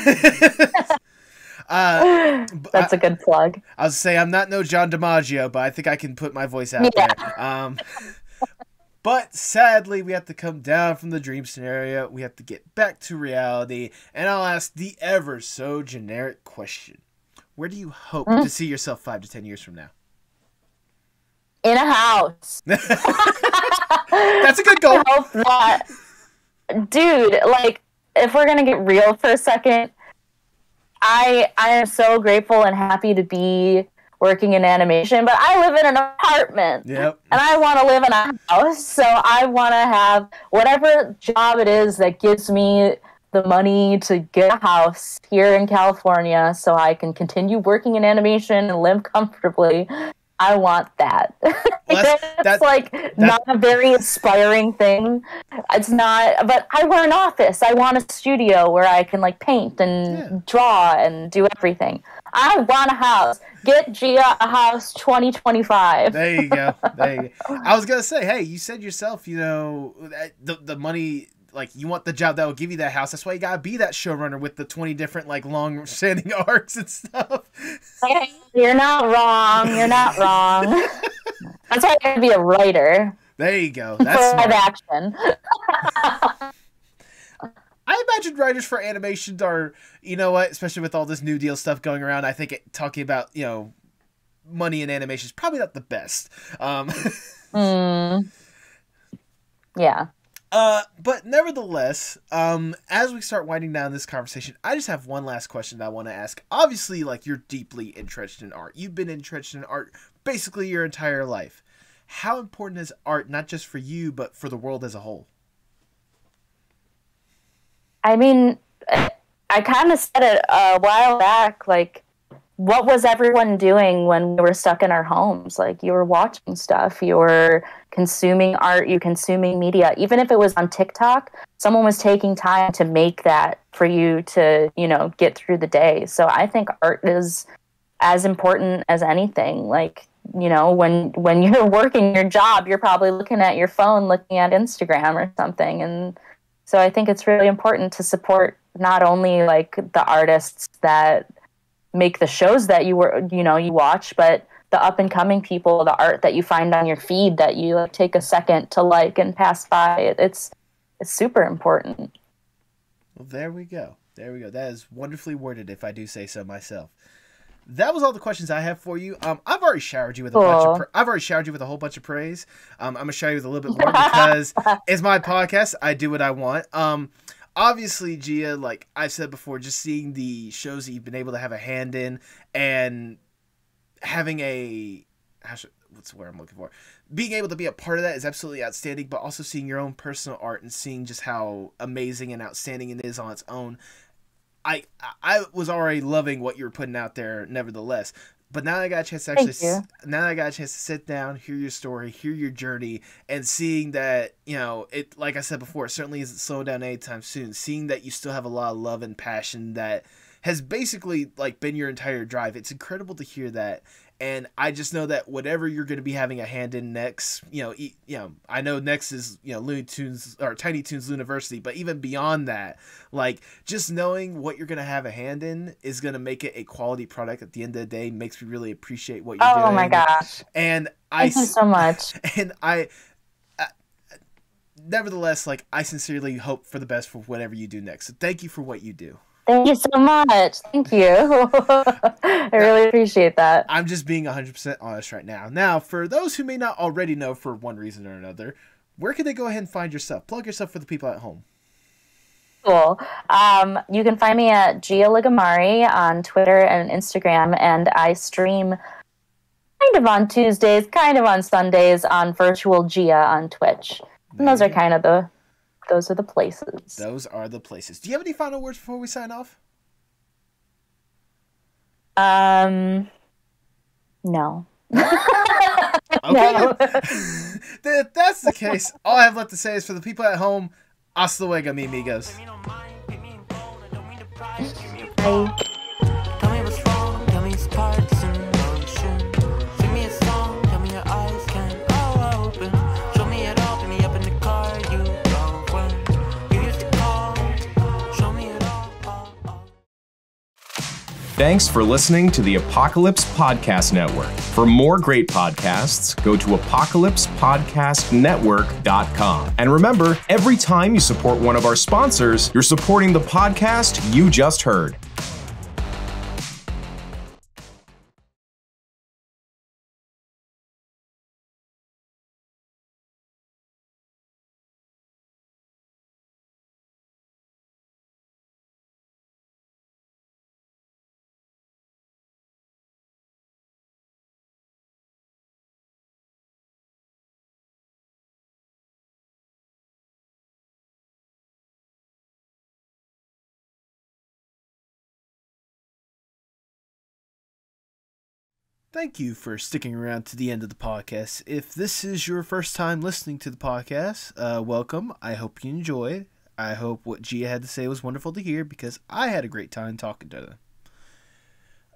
a good plug. I was say I'm not no John DiMaggio, but I think I can put my voice out there. But sadly, we have to come down from the dream scenario. We have to get back to reality, and I'll ask the ever so generic question. Where do you hope to see yourself 5 to 10 years from now? In a house. That's a good goal. I hope that, dude, if we're going to get real for a second, I am so grateful and happy to be working in animation, but I live in an apartment. Yep. And I want to live in a house, so I want to have whatever job it is that gives me the money to get a house here in California so I can continue working in animation and live comfortably. I want that. Well, that's not a very aspiring thing. It's not, but I want an office. I want a studio where I can like paint and draw and do everything. I want a house. Get Gia a house 2025. There you go. There you go. I was gonna say, hey, you said yourself, you know, the money. Like, you want the job that will give you that house. That's why you gotta be that showrunner with the 20 different, like, long-standing arcs and stuff. You're not wrong. You're not wrong. That's why I gotta be a writer. There you go. That's live action. I imagine writers for animations are, you know what, especially with all this New Deal stuff going around, I think talking about, you know, money in animation is probably not the best. Yeah. But nevertheless, as we start winding down this conversation, I just have one last question that I want to ask. Obviously, like, you're deeply interested in art. You've been interested in art basically your entire life. How important is art, not just for you, but for the world as a whole? I mean, I kind of said it a while back, like, what was everyone doing when we were stuck in our homes? Like, you were watching stuff, you were consuming art, you consuming media. Even if it was on TikTok, someone was taking time to make that for you to, you know, get through the day. So I think art is as important as anything. Like, you know, when you're working your job, you're probably looking at your phone, looking at Instagram or something. And so I think it's really important to support not only like the artists that make the shows that you watch, but the up and coming people, the art that you find on your feed that you like take a second to like and pass by. It's super important. Well, there we go. There we go. That is wonderfully worded, if I do say so myself. That was all the questions I have for you. I've already showered you with I've already showered you with a whole bunch of praise. I'm gonna shower you with a little bit more because it's my podcast. I do what I want. Obviously, Gia, like I've said before, just seeing the shows that you've been able to have a hand in and having what's the word I'm looking for? Being able to be a part of that is absolutely outstanding, but also seeing your own personal art and seeing just how amazing and outstanding it is on its own. I was already loving what you were putting out there, nevertheless. But now I got a chance to sit down, hear your story, hear your journey, and seeing that, you know, it, like I said before, it certainly isn't slowing down anytime soon. Seeing that you still have a lot of love and passion that has basically like been your entire drive. It's incredible to hear that. And I just know that whatever you're going to be having a hand in next, I know next is, Looney Tunes or Tiny Toons University, but even beyond that, like just knowing what you're going to have a hand in is going to make it a quality product at the end of the day, makes me really appreciate what you're doing. Oh my gosh. And thank you so much. And nevertheless, like I sincerely hope for the best for whatever you do next. So thank you for what you do. Thank you so much. Thank you. I really appreciate that. I'm just being 100% honest right now. Now, for those who may not already know for one reason or another, where can they go ahead and find your stuff? Plug yourself for the people at home. Cool. You can find me at Gia Ligammari on Twitter and Instagram, and I stream kind of on Tuesdays, kind of on Sundays on Virtual Gia on Twitch. And those are kind of those are the places. Those are the places. Do you have any final words before we sign off? No. Okay. No. If that's the case, all I have left to say is for the people at home, hasta luego, mi amigos. Bye. Tell me what's wrong, tell me it's parts in motion. Sing me a song, tell me your eyes can all open. Show me it all, pick me up in the car you drove when you used to call. Show me it all. Thanks for listening to the Apocalypse Podcast Network. For more great podcasts, go to apocalypsepodcastnetwork.com. And remember, every time you support one of our sponsors, you're supporting the podcast you just heard. Thank you for sticking around to the end of the podcast. If this is your first time listening to the podcast, welcome. I hope you enjoyed. I hope what Gia had to say was wonderful to hear because I had a great time talking to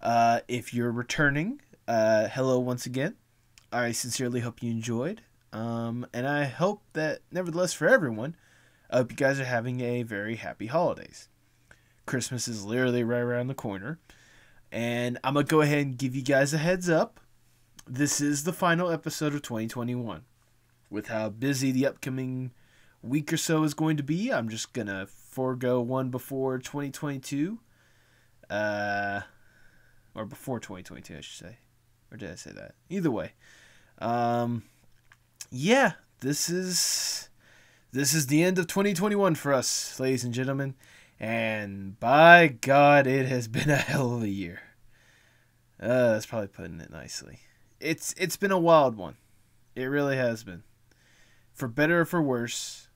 them. If you're returning, hello once again. I sincerely hope you enjoyed. And I hope that, nevertheless, for everyone, I hope you guys are having a very happy holidays. Christmas is literally right around the corner. And I'm going to go ahead and give you guys a heads up. This is the final episode of 2021. With how busy the upcoming week or so is going to be, I'm just going to forego one before 2022. Or before 2022, I should say. Or did I say that? Either way. Yeah, this is the end of 2021 for us, ladies and gentlemen. And by God, it has been a hell of a year. That's probably putting it nicely. It's been a wild one. It really has been. For better or for worse,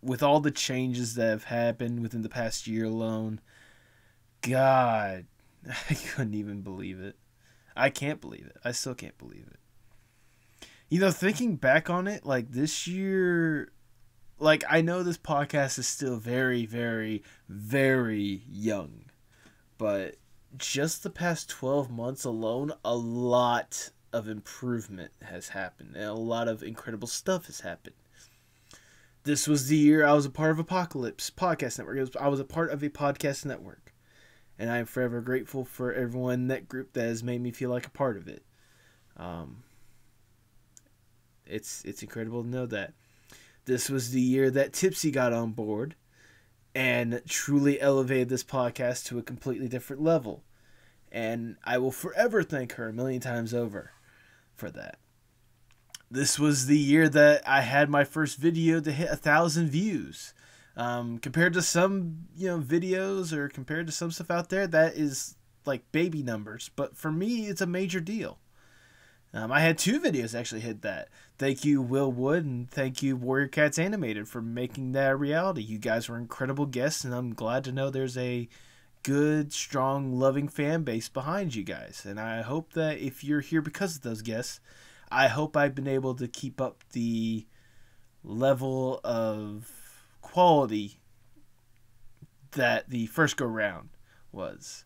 with all the changes that have happened within the past year alone, God, I couldn't even believe it. I can't believe it. I still can't believe it. You know, thinking back on it, like this year, like I know this podcast is still very, very, very young, but just the past 12 months alone, a lot of improvement has happened and a lot of incredible stuff has happened. This was the year I was a part of Apocalypse Podcast Network. I was a part of a podcast network, and I am forever grateful for everyone in that group that has made me feel like a part of it. It's incredible to know that. This was the year that Tipsy got on board and truly elevated this podcast to a completely different level. And I will forever thank her a million times over for that. This was the year that I had my first video to hit 1,000 views. Compared to some, videos or compared to some stuff out there, that is like baby numbers. But for me, it's a major deal. I had 2 videos actually hit that. Thank you, Will Wood, and thank you, Warrior Cats Animated, for making that a reality. You guys were incredible guests, and I'm glad to know there's a good, strong, loving fan base behind you guys. And I hope that if you're here because of those guests, I hope I've been able to keep up the level of quality that the first go-round was.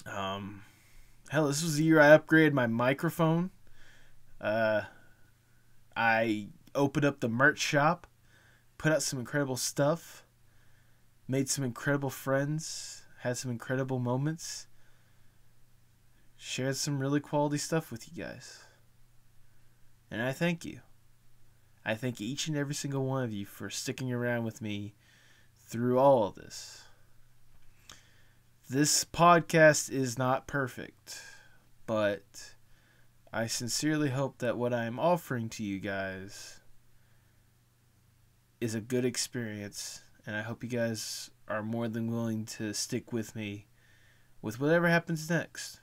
Hell, this was the year I upgraded my microphone. I opened up the merch shop, put out some incredible stuff, made some incredible friends, had some incredible moments, shared some really quality stuff with you guys. And I thank you. I thank each and every single one of you for sticking around with me through all of this. This podcast is not perfect, but I sincerely hope that what I am offering to you guys is a good experience, and I hope you guys are more than willing to stick with me with whatever happens next.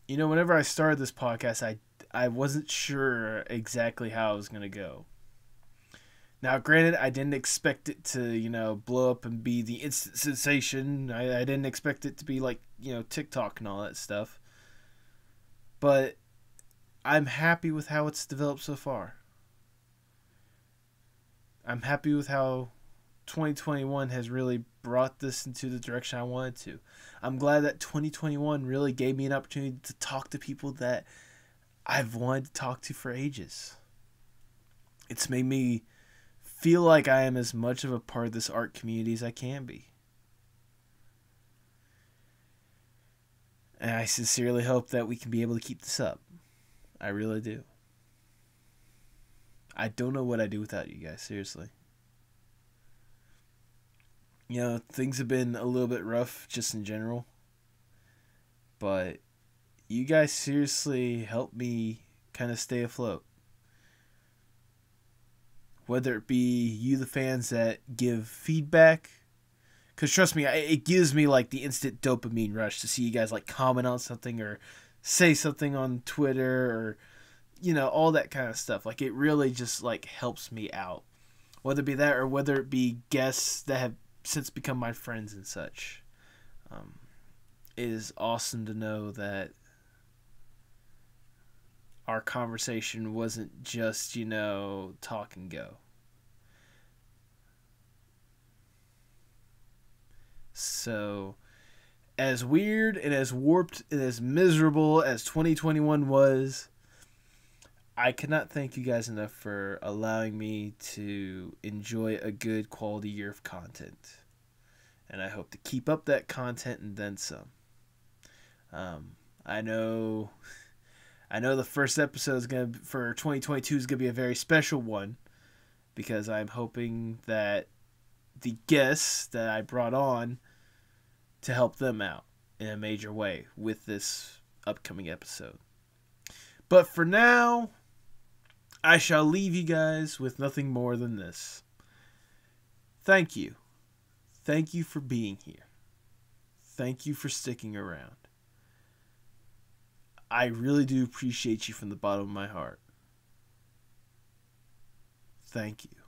You know, whenever I started this podcast, I wasn't sure exactly how it was going to go. Now, granted, I didn't expect it to, blow up and be the instant sensation. I didn't expect it to be like, TikTok and all that stuff. But I'm happy with how it's developed so far. I'm happy with how 2021 has really brought this into the direction I wanted to. I'm glad that 2021 really gave me an opportunity to talk to people that I've wanted to talk to for ages. It's made me feel like I am as much of a part of this art community as I can be. And I sincerely hope that we can be able to keep this up. I really do. I don't know what I'd do without you guys, seriously. Things have been a little bit rough just in general. But you guys seriously help me kind of stay afloat. Whether it be you, the fans, that give feedback. Because trust me, it gives me like the instant dopamine rush to see you guys like comment on something or say something on Twitter or, all that kind of stuff. Like it really just like helps me out. Whether it be that or whether it be guests that have since become my friends and such. It is awesome to know that our conversation wasn't just, talk and go. So, as weird and as warped and as miserable as 2021 was, I cannot thank you guys enough for allowing me to enjoy a good quality year of content. And I hope to keep up that content and then some. I know the first episode for 2022 is gonna be a very special one, because I'm hoping that the guests that I brought on to help them out in a major way with this upcoming episode. But for now, I shall leave you guys with nothing more than this. Thank you. Thank you for being here. Thank you for sticking around. I really do appreciate you from the bottom of my heart. Thank you.